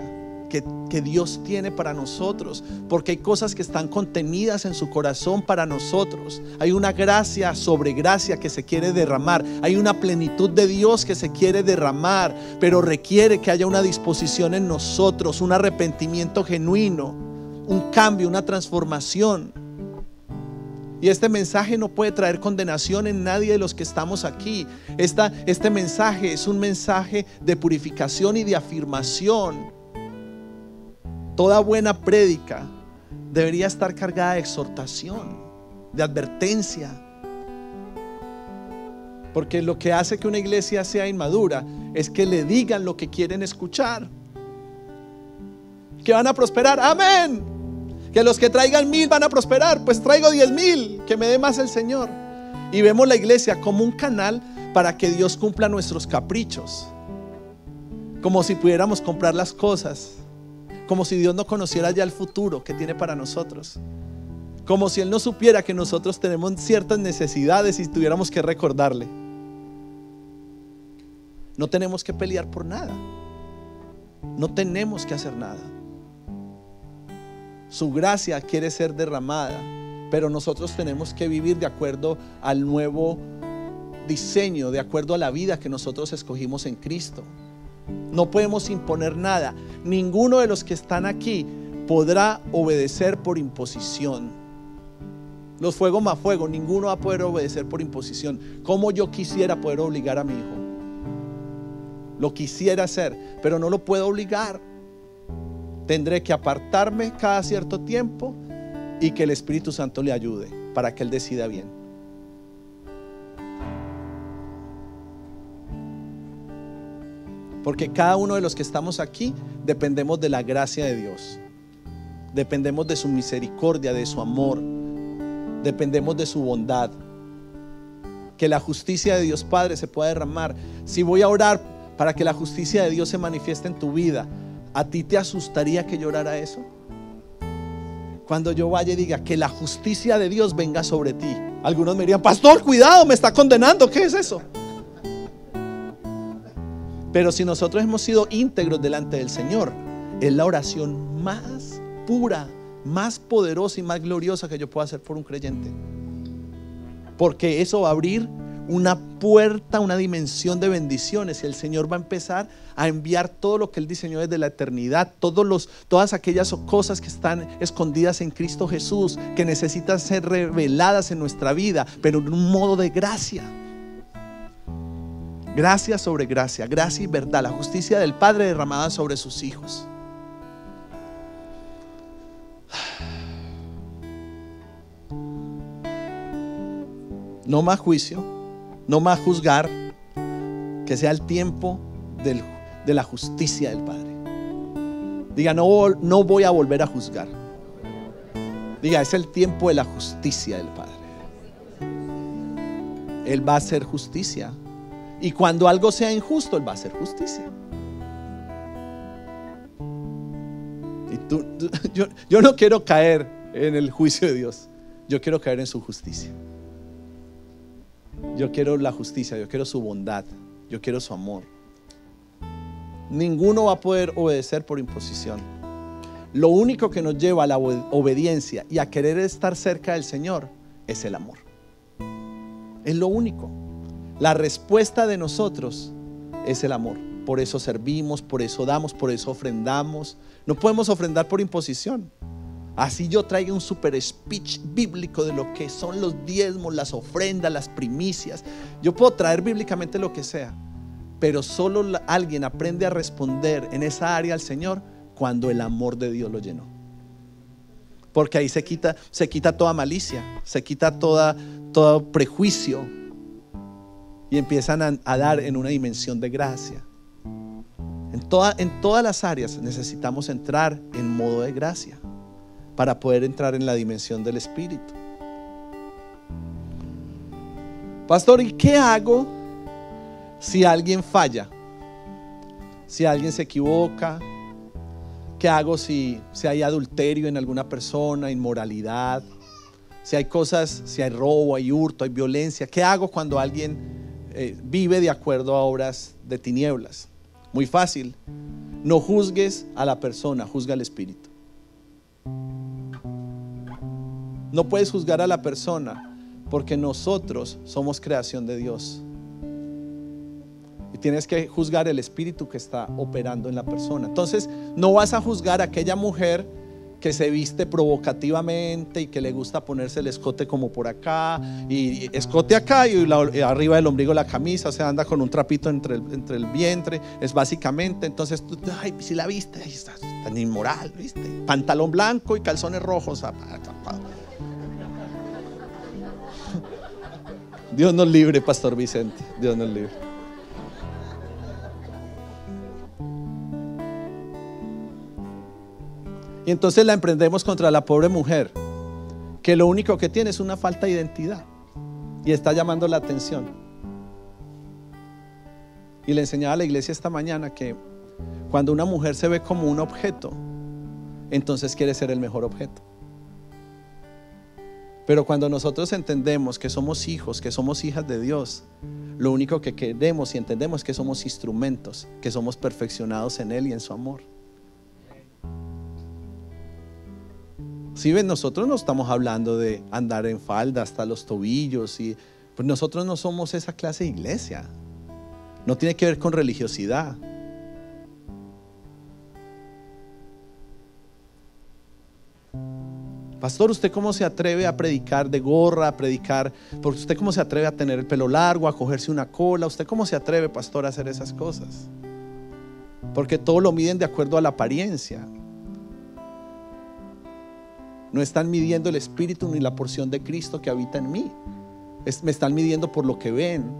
que Dios tiene para nosotros, porque hay cosas que están contenidas en su corazón para nosotros. Hay una gracia sobre gracia que se quiere derramar, hay una plenitud de Dios que se quiere derramar, pero requiere que haya una disposición en nosotros, un arrepentimiento genuino, un cambio, una transformación. Y este mensaje no puede traer condenación en nadie de los que estamos aquí. Este mensaje es un mensaje de purificación y de afirmación. Toda buena prédica debería estar cargada de exhortación, de advertencia. Porque lo que hace que una iglesia sea inmadura es que le digan lo que quieren escuchar. Que van a prosperar, amén. Que los que traigan 1000 van a prosperar, pues traigo 10,000, que me dé más el Señor. Y vemos la iglesia como un canal para que Dios cumpla nuestros caprichos, como si pudiéramos comprar las cosas, como si Dios no conociera ya el futuro que tiene para nosotros, como si Él no supiera que nosotros tenemos ciertas necesidades y tuviéramos que recordarle. No tenemos que pelear por nada, no tenemos que hacer nada. Su gracia quiere ser derramada, pero nosotros tenemos que vivir de acuerdo al nuevo diseño, de acuerdo a la vida que nosotros escogimos en Cristo. No podemos imponer nada. Ninguno de los que están aquí podrá obedecer por imposición. Los fuego más fuego, ninguno va a poder obedecer por imposición. Como yo quisiera poder obligar a mi hijo, lo quisiera hacer, pero no lo puedo obligar. Tendré que apartarme cada cierto tiempo y que el Espíritu Santo le ayude para que él decida bien. Porque cada uno de los que estamos aquí dependemos de la gracia de Dios, dependemos de su misericordia, de su amor, dependemos de su bondad. Que la justicia de Dios Padre se pueda derramar. Si voy a orar para que la justicia de Dios se manifieste en tu vida, ¿a ti te asustaría que llorara eso? Cuando yo vaya y diga que la justicia de Dios venga sobre ti, Algunos me dirían: pastor, cuidado, me está condenando, ¿qué es eso? Pero si nosotros hemos sido íntegros delante del Señor, es la oración más pura, más poderosa y más gloriosa que yo pueda hacer por un creyente. Porque eso va a abrir una puerta, una dimensión de bendiciones, y el Señor va a empezar a enviar todo lo que Él diseñó desde la eternidad, todas aquellas cosas que están escondidas en Cristo Jesús, que necesitan ser reveladas en nuestra vida, pero en un modo de gracia. Gracia sobre gracia, gracia y verdad, la justicia del Padre derramada sobre sus hijos. No más juicio, no más juzgar, que sea el tiempo de la justicia del Padre. Diga: no voy a volver a juzgar. Diga: es el tiempo de la justicia del Padre. Él va a hacer justicia. Y cuando algo sea injusto, Él va a hacer justicia. Y yo no quiero caer en el juicio de Dios. Yo quiero caer en su justicia. Yo quiero la justicia, yo quiero su bondad, yo quiero su amor. Ninguno va a poder obedecer por imposición. Lo único que nos lleva a la obediencia y a querer estar cerca del Señor es el amor. Es lo único. La respuesta de nosotros es el amor. Por eso servimos, por eso damos, por eso ofrendamos. No podemos ofrendar por imposición. Así yo traiga un super speech bíblico de lo que son los diezmos, las ofrendas, las primicias. Yo puedo traer bíblicamente lo que sea, pero solo alguien aprende a responder en esa área al Señor cuando el amor de Dios lo llenó. Porque ahí se quita toda malicia, se quita todo prejuicio, y empiezan a dar en una dimensión de gracia. En todas las áreas necesitamos entrar en modo de gracia para poder entrar en la dimensión del Espíritu. Pastor, ¿y qué hago si alguien falla? Si alguien se equivoca. ¿Qué hago si hay adulterio en alguna persona, inmoralidad? Si hay cosas, si hay robo, hay hurto, hay violencia. ¿Qué hago cuando alguien vive de acuerdo a obras de tinieblas? Muy fácil. No juzgues a la persona, juzga al Espíritu. No puedes juzgar a la persona porque nosotros somos creación de Dios. Y tienes que juzgar el espíritu que está operando en la persona. Entonces no vas a juzgar a aquella mujer que se viste provocativamente y que le gusta ponerse el escote como por acá y escote acá y arriba del ombligo la camisa, o sea, anda con un trapito entre el vientre, es básicamente. Entonces tú, ay, si la viste, ahí está tan inmoral, ¿viste? Pantalón blanco y calzones rojos. Dios nos libre, Pastor Vicente, Dios nos libre. Y entonces la emprendemos contra la pobre mujer, que lo único que tiene es una falta de identidad y está llamando la atención. Y le enseñaba a la iglesia esta mañana que cuando una mujer se ve como un objeto, entonces quiere ser el mejor objeto. Pero cuando nosotros entendemos que somos hijos, que somos hijas de Dios, lo único que queremos y entendemos es que somos instrumentos, que somos perfeccionados en Él y en su amor. Si ven, nosotros no estamos hablando de andar en falda hasta los tobillos, pues nosotros no somos esa clase de iglesia. No tiene que ver con religiosidad. Pastor, ¿usted cómo se atreve a predicar de gorra, a predicar? Porque usted cómo se atreve a tener el pelo largo, a cogerse una cola. ¿Usted cómo se atreve, pastor, a hacer esas cosas? Porque todo lo miden de acuerdo a la apariencia. No están midiendo el espíritu ni la porción de Cristo que habita en mí. Me están midiendo por lo que ven,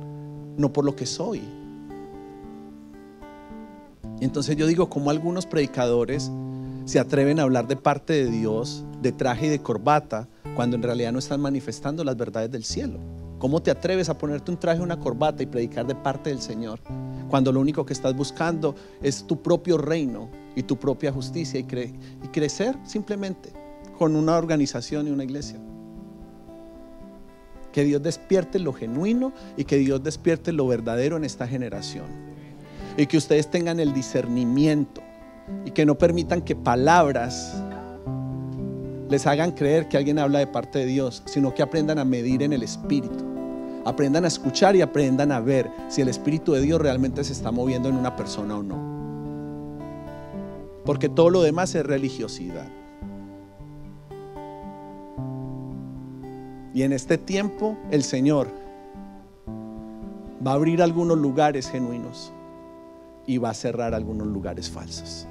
no por lo que soy. Y entonces yo digo, como algunos predicadores se atreven a hablar de parte de Dios, de traje y de corbata, cuando en realidad no están manifestando las verdades del cielo. ¿Cómo te atreves a ponerte un traje y una corbata y predicar de parte del Señor, cuando lo único que estás buscando es tu propio reino y tu propia justicia y crecer simplemente con una organización y una iglesia? Que Dios despierte lo genuino y que Dios despierte lo verdadero en esta generación. Y que ustedes tengan el discernimiento y que no permitan que palabras les hagan creer que alguien habla de parte de Dios, sino que aprendan a medir en el Espíritu. Aprendan a escuchar y aprendan a ver si el Espíritu de Dios realmente se está moviendo en una persona o no. Porque todo lo demás es religiosidad. Y en este tiempo el Señor va a abrir algunos lugares genuinos y va a cerrar algunos lugares falsos.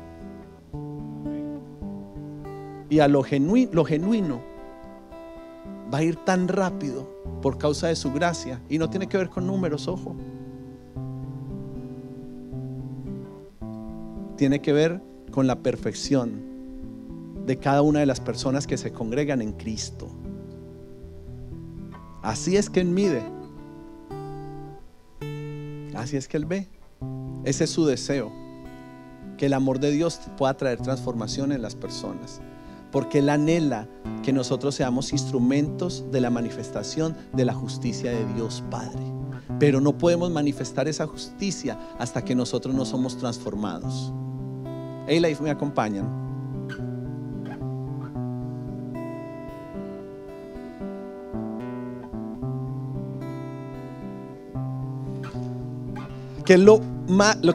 Y a lo genuino va a ir tan rápido por causa de su gracia. Y no tiene que ver con números, ojo. Tiene que ver con la perfección de cada una de las personas que se congregan en Cristo. Así es que Él mide. Así es que Él ve. Ese es su deseo, que el amor de Dios pueda traer transformación en las personas, porque Él anhela que nosotros seamos instrumentos de la manifestación de la justicia de Dios Padre. Pero no podemos manifestar esa justicia hasta que nosotros no somos transformados. A-Life, ¿me acompañan? Que es lo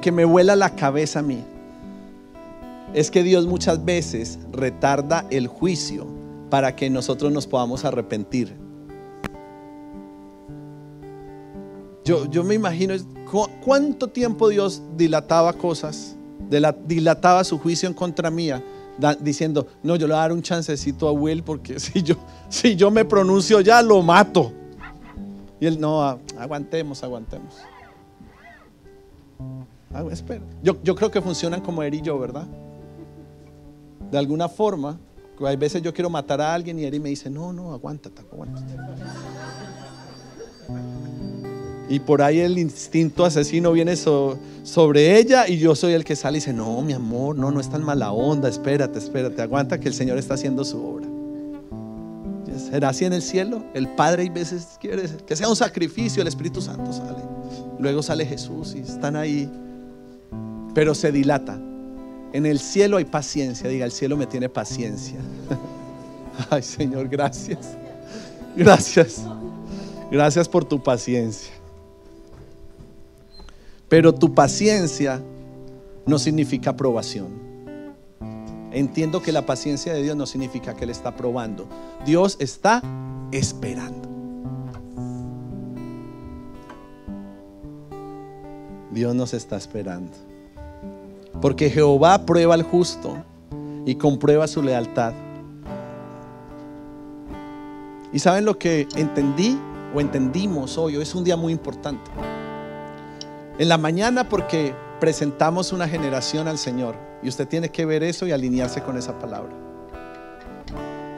que me vuela la cabeza a mí, es que Dios muchas veces retarda el juicio para que nosotros nos podamos arrepentir. Yo me imagino cuánto tiempo Dios dilataba cosas, dilataba su juicio en contra mía, diciendo, no, yo le voy a dar un chancecito a Will, porque si yo me pronuncio ya lo mato. Y él, no, aguantemos. Espera. Yo creo que funcionan como Eri y yo, ¿verdad? De alguna forma, hay veces yo quiero matar a alguien y Eri me dice, no, aguántate. Y por ahí el instinto asesino viene sobre ella y yo soy el que sale y dice, no, mi amor, no es tan mala onda, espérate, aguanta que el Señor está haciendo su obra. ¿Será así en el cielo? El Padre hay veces quiere que sea un sacrificio, el Espíritu Santo sale, luego sale Jesús y están ahí, pero se dilata. En el cielo hay paciencia, diga, el cielo me tiene paciencia. Ay, Señor, gracias por tu paciencia. Pero tu paciencia no significa aprobación. Entiendo que la paciencia de Dios no significa que Él está probando. Dios está esperando. Dios nos está esperando. Porque Jehová prueba al justo y comprueba su lealtad. ¿Y saben lo que entendimos hoy? Hoy es un día muy importante. En la mañana, porque presentamos una generación al Señor, y usted tiene que ver eso y alinearse con esa palabra.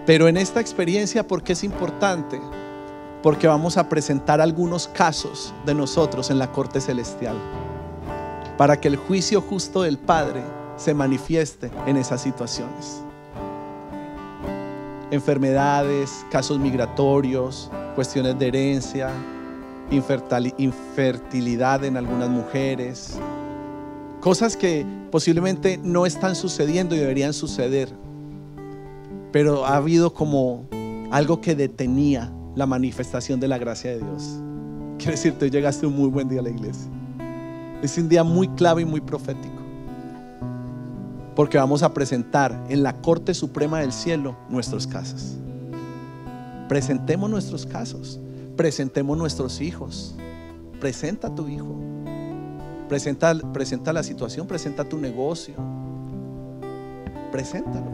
Pero en esta experiencia, ¿por qué es importante? Porque vamos a presentar algunos casos de nosotros en la corte celestial, para que el juicio justo del Padre se manifieste en esas situaciones. Enfermedades, casos migratorios, cuestiones de herencia, infertilidad en algunas mujeres, cosas que posiblemente no están sucediendo y deberían suceder, pero ha habido como algo que detenía la manifestación de la gracia de Dios. Quiero decirte, llegaste un muy buen día a la iglesia. Es un día muy clave y muy profético, porque vamos a presentar en la Corte Suprema del Cielo nuestros casos. Presentemos nuestros casos, presentemos nuestros hijos. Presenta a tu hijo, presenta la situación, presenta tu negocio, preséntalo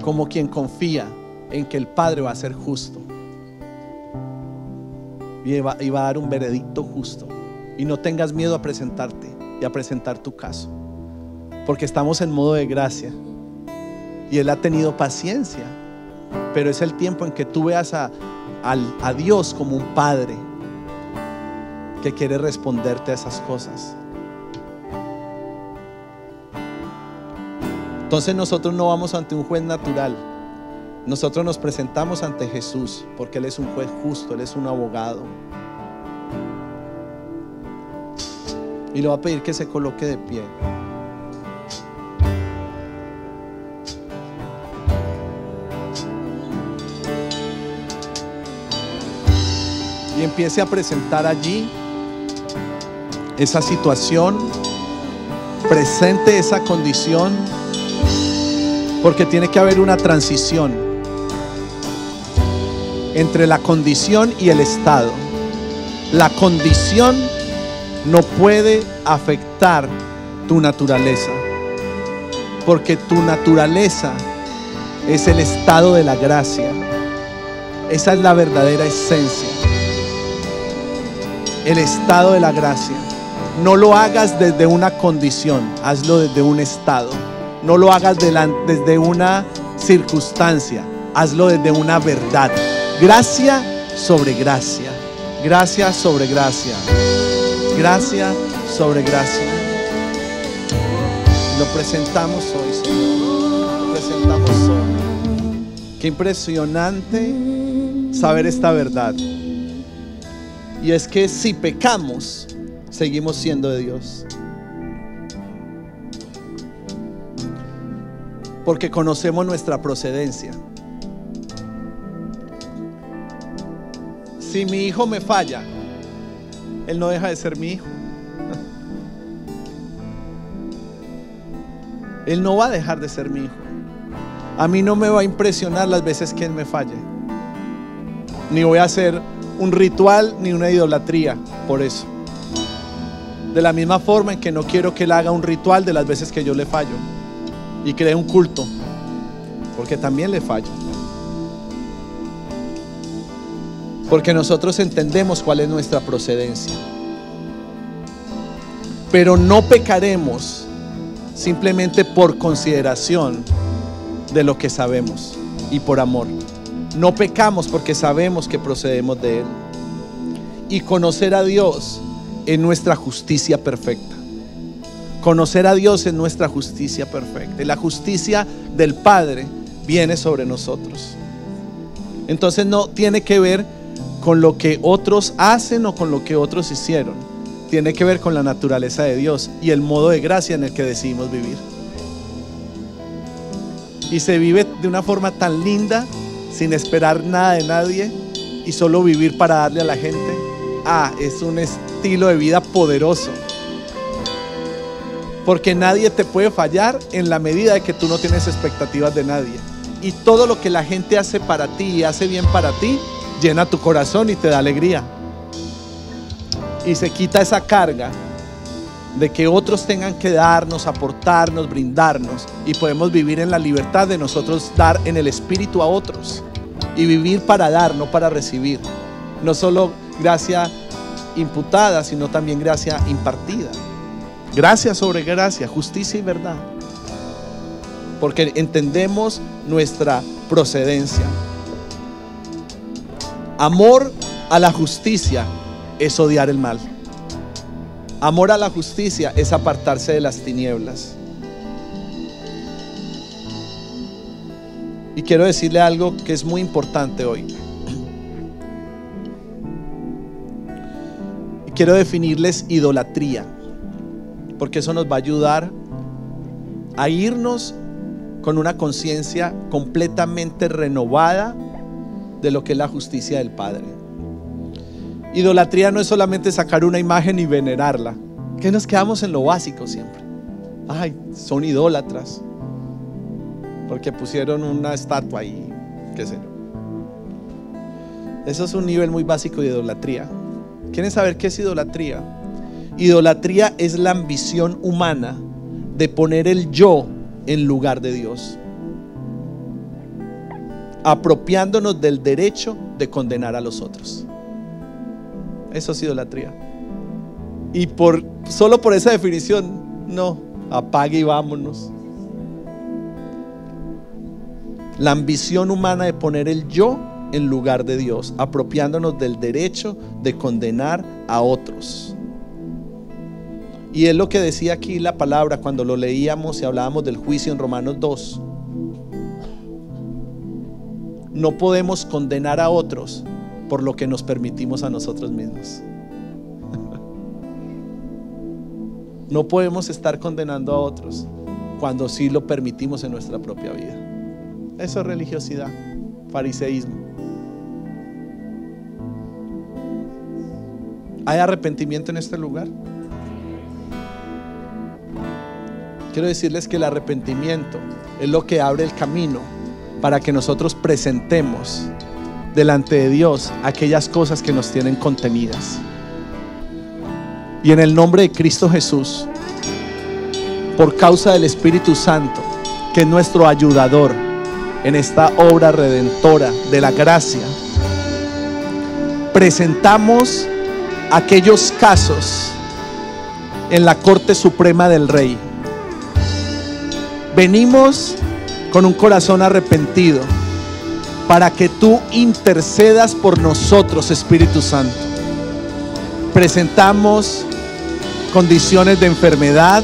como quien confía en que el Padre va a ser justo y va a dar un veredicto justo. Y no tengas miedo a presentarte y a presentar tu caso, porque estamos en modo de gracia y Él ha tenido paciencia, pero es el tiempo en que tú veas a Dios como un Padre que quiere responderte a esas cosas. Entonces nosotros no vamos ante un juez natural, nosotros nos presentamos ante Jesús porque Él es un juez justo, Él es un abogado. Y le voy a pedir que se coloque de pie. Y empiece a presentar allí esa situación, presente esa condición, porque tiene que haber una transición entre la condición y el estado. La condición no puede afectar tu naturaleza, porque tu naturaleza es el estado de la gracia. Esa es la verdadera esencia, el estado de la gracia. No lo hagas desde una condición, hazlo desde un estado. No lo hagas desde una circunstancia, hazlo desde una verdad. Gracia sobre gracia, gracia sobre gracia, gracia sobre gracia. Lo presentamos hoy, Señor. Lo presentamos hoy. Qué impresionante saber esta verdad. Y es que si pecamos, seguimos siendo de Dios. Porque conocemos nuestra procedencia. Si mi hijo me falla, él no deja de ser mi hijo. Él no va a dejar de ser mi hijo. A mí no me va a impresionar las veces que él me falle. Ni voy a hacer un ritual ni una idolatría por eso. De la misma forma en que no quiero que él haga un ritual de las veces que yo le fallo y cree un culto, porque también le fallo. Porque nosotros entendemos cuál es nuestra procedencia. Pero no pecaremos simplemente por consideración de lo que sabemos y por amor. No pecamos porque sabemos que procedemos de Él. Y conocer a Dios en nuestra justicia perfecta. Conocer a Dios en nuestra justicia perfecta. Y la justicia del Padre viene sobre nosotros. Entonces no tiene que ver con lo que otros hacen o con lo que otros hicieron. Tiene que ver con la naturaleza de Dios y el modo de gracia en el que decidimos vivir. Y se vive de una forma tan linda, sin esperar nada de nadie y solo vivir para darle a la gente. Es un estilo de vida poderoso. Porque nadie te puede fallar en la medida de que tú no tienes expectativas de nadie. Y todo lo que la gente hace para ti y hace bien para ti, llena tu corazón y te da alegría. Y se quita esa carga de que otros tengan que darnos, aportarnos, brindarnos. Y podemos vivir en la libertad de nosotros dar en el Espíritu a otros. Y vivir para dar, no para recibir. No solo gracia imputada, sino también gracia impartida. Gracia sobre gracia, justicia y verdad. Porque entendemos nuestra procedencia. Amor a la justicia es odiar el mal. Amor a la justicia es apartarse de las tinieblas. Y quiero decirle algo que es muy importante hoy. Y quiero definirles idolatría, porque eso nos va a ayudar a irnos con una conciencia completamente renovada de lo que es la justicia del Padre. Idolatría no es solamente sacar una imagen y venerarla, que nos quedamos en lo básico siempre. Son idólatras porque pusieron una estatua ahí, qué sé yo. Eso es un nivel muy básico de idolatría. ¿Quieren saber qué es idolatría? Idolatría es la ambición humana de poner el yo en lugar de Dios, apropiándonos del derecho de condenar a los otros. Eso es idolatría. Y solo por esa definición, no, apague y vámonos. La ambición humana de poner el yo en lugar de Dios, apropiándonos del derecho de condenar a otros. Y es lo que decía aquí la palabra cuando lo leíamos y hablábamos del juicio en Romanos 2. no podemos condenar a otros por lo que nos permitimos a nosotros mismos. No podemos estar condenando a otros cuando sí lo permitimos en nuestra propia vida. Eso es religiosidad, fariseísmo. ¿Hay arrepentimiento en este lugar? Quiero decirles que el arrepentimiento es lo que abre el camino para que nosotros presentemos delante de Dios aquellas cosas que nos tienen contenidas. Y en el nombre de Cristo Jesús, por causa del Espíritu Santo, que es nuestro ayudador en esta obra redentora de la gracia, presentamos aquellos casos en la Corte Suprema del Rey. Venimos con un corazón arrepentido para que tú intercedas por nosotros, Espíritu Santo. Presentamos condiciones de enfermedad,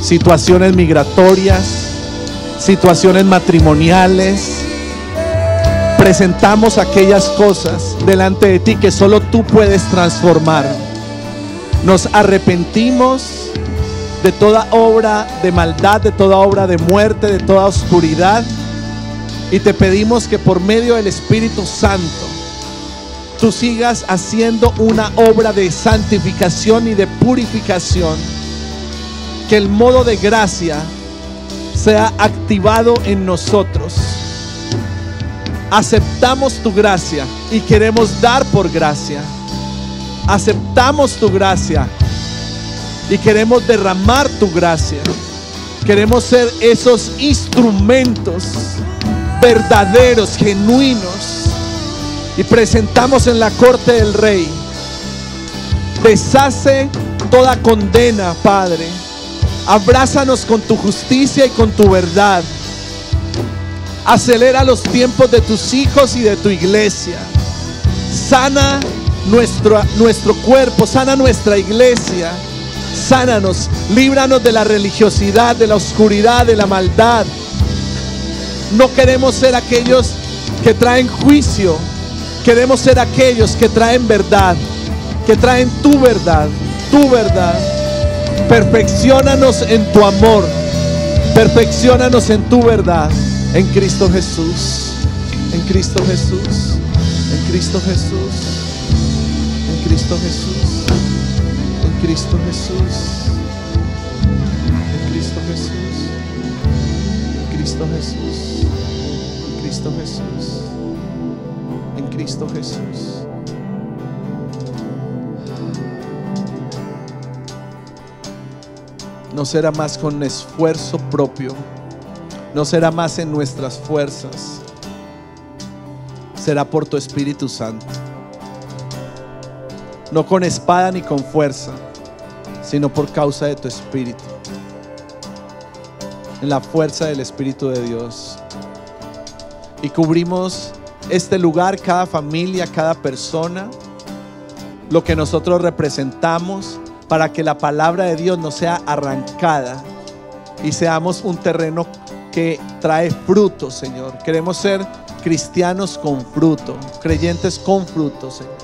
situaciones migratorias, situaciones matrimoniales. Presentamos aquellas cosas delante de ti que solo tú puedes transformar. Nos arrepentimos de toda obra de maldad, de toda obra de muerte, de toda oscuridad, y te pedimos que por medio del Espíritu Santo tú sigas haciendo una obra de santificación y de purificación, que el modo de gracia sea activado en nosotros. Aceptamos tu gracia y queremos dar por gracia. Aceptamos tu gracia y queremos derramar tu gracia. Queremos ser esos instrumentos verdaderos, genuinos, y presentamos en la corte del Rey. Deshace toda condena, Padre. Abrázanos con tu justicia y con tu verdad. Acelera los tiempos de tus hijos y de tu iglesia. Sana nuestro cuerpo, sana nuestra iglesia. Sánanos, líbranos de la religiosidad, de la oscuridad, de la maldad. No queremos ser aquellos que traen juicio. Queremos ser aquellos que traen verdad, que traen tu verdad, tu verdad. Perfecciónanos en tu amor, perfecciónanos en tu verdad, en Cristo Jesús, en Cristo Jesús, en Cristo Jesús, en Cristo Jesús, en Cristo Jesús, en Cristo Jesús, en Cristo Jesús, en Cristo Jesús, en Cristo Jesús. No será más con esfuerzo propio, no será más en nuestras fuerzas, será por tu Espíritu Santo. No con espada ni con fuerza, sino por causa de tu Espíritu, en la fuerza del Espíritu de Dios. Y cubrimos este lugar, cada familia, cada persona, lo que nosotros representamos, para que la palabra de Dios no sea arrancada y seamos un terreno que trae fruto, Señor. Queremos ser cristianos con fruto, creyentes con fruto, Señor.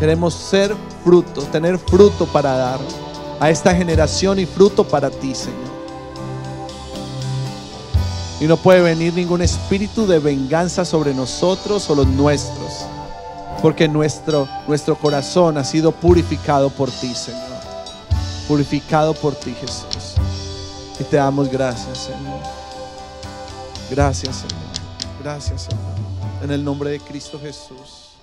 Queremos ser fruto, tener fruto para dar a esta generación y fruto para ti, Señor. Y no puede venir ningún espíritu de venganza sobre nosotros o los nuestros, porque nuestro corazón ha sido purificado por ti, Señor. Purificado por ti, Jesús. Y te damos gracias, Señor. Gracias, Señor. Gracias, Señor. En el nombre de Cristo Jesús.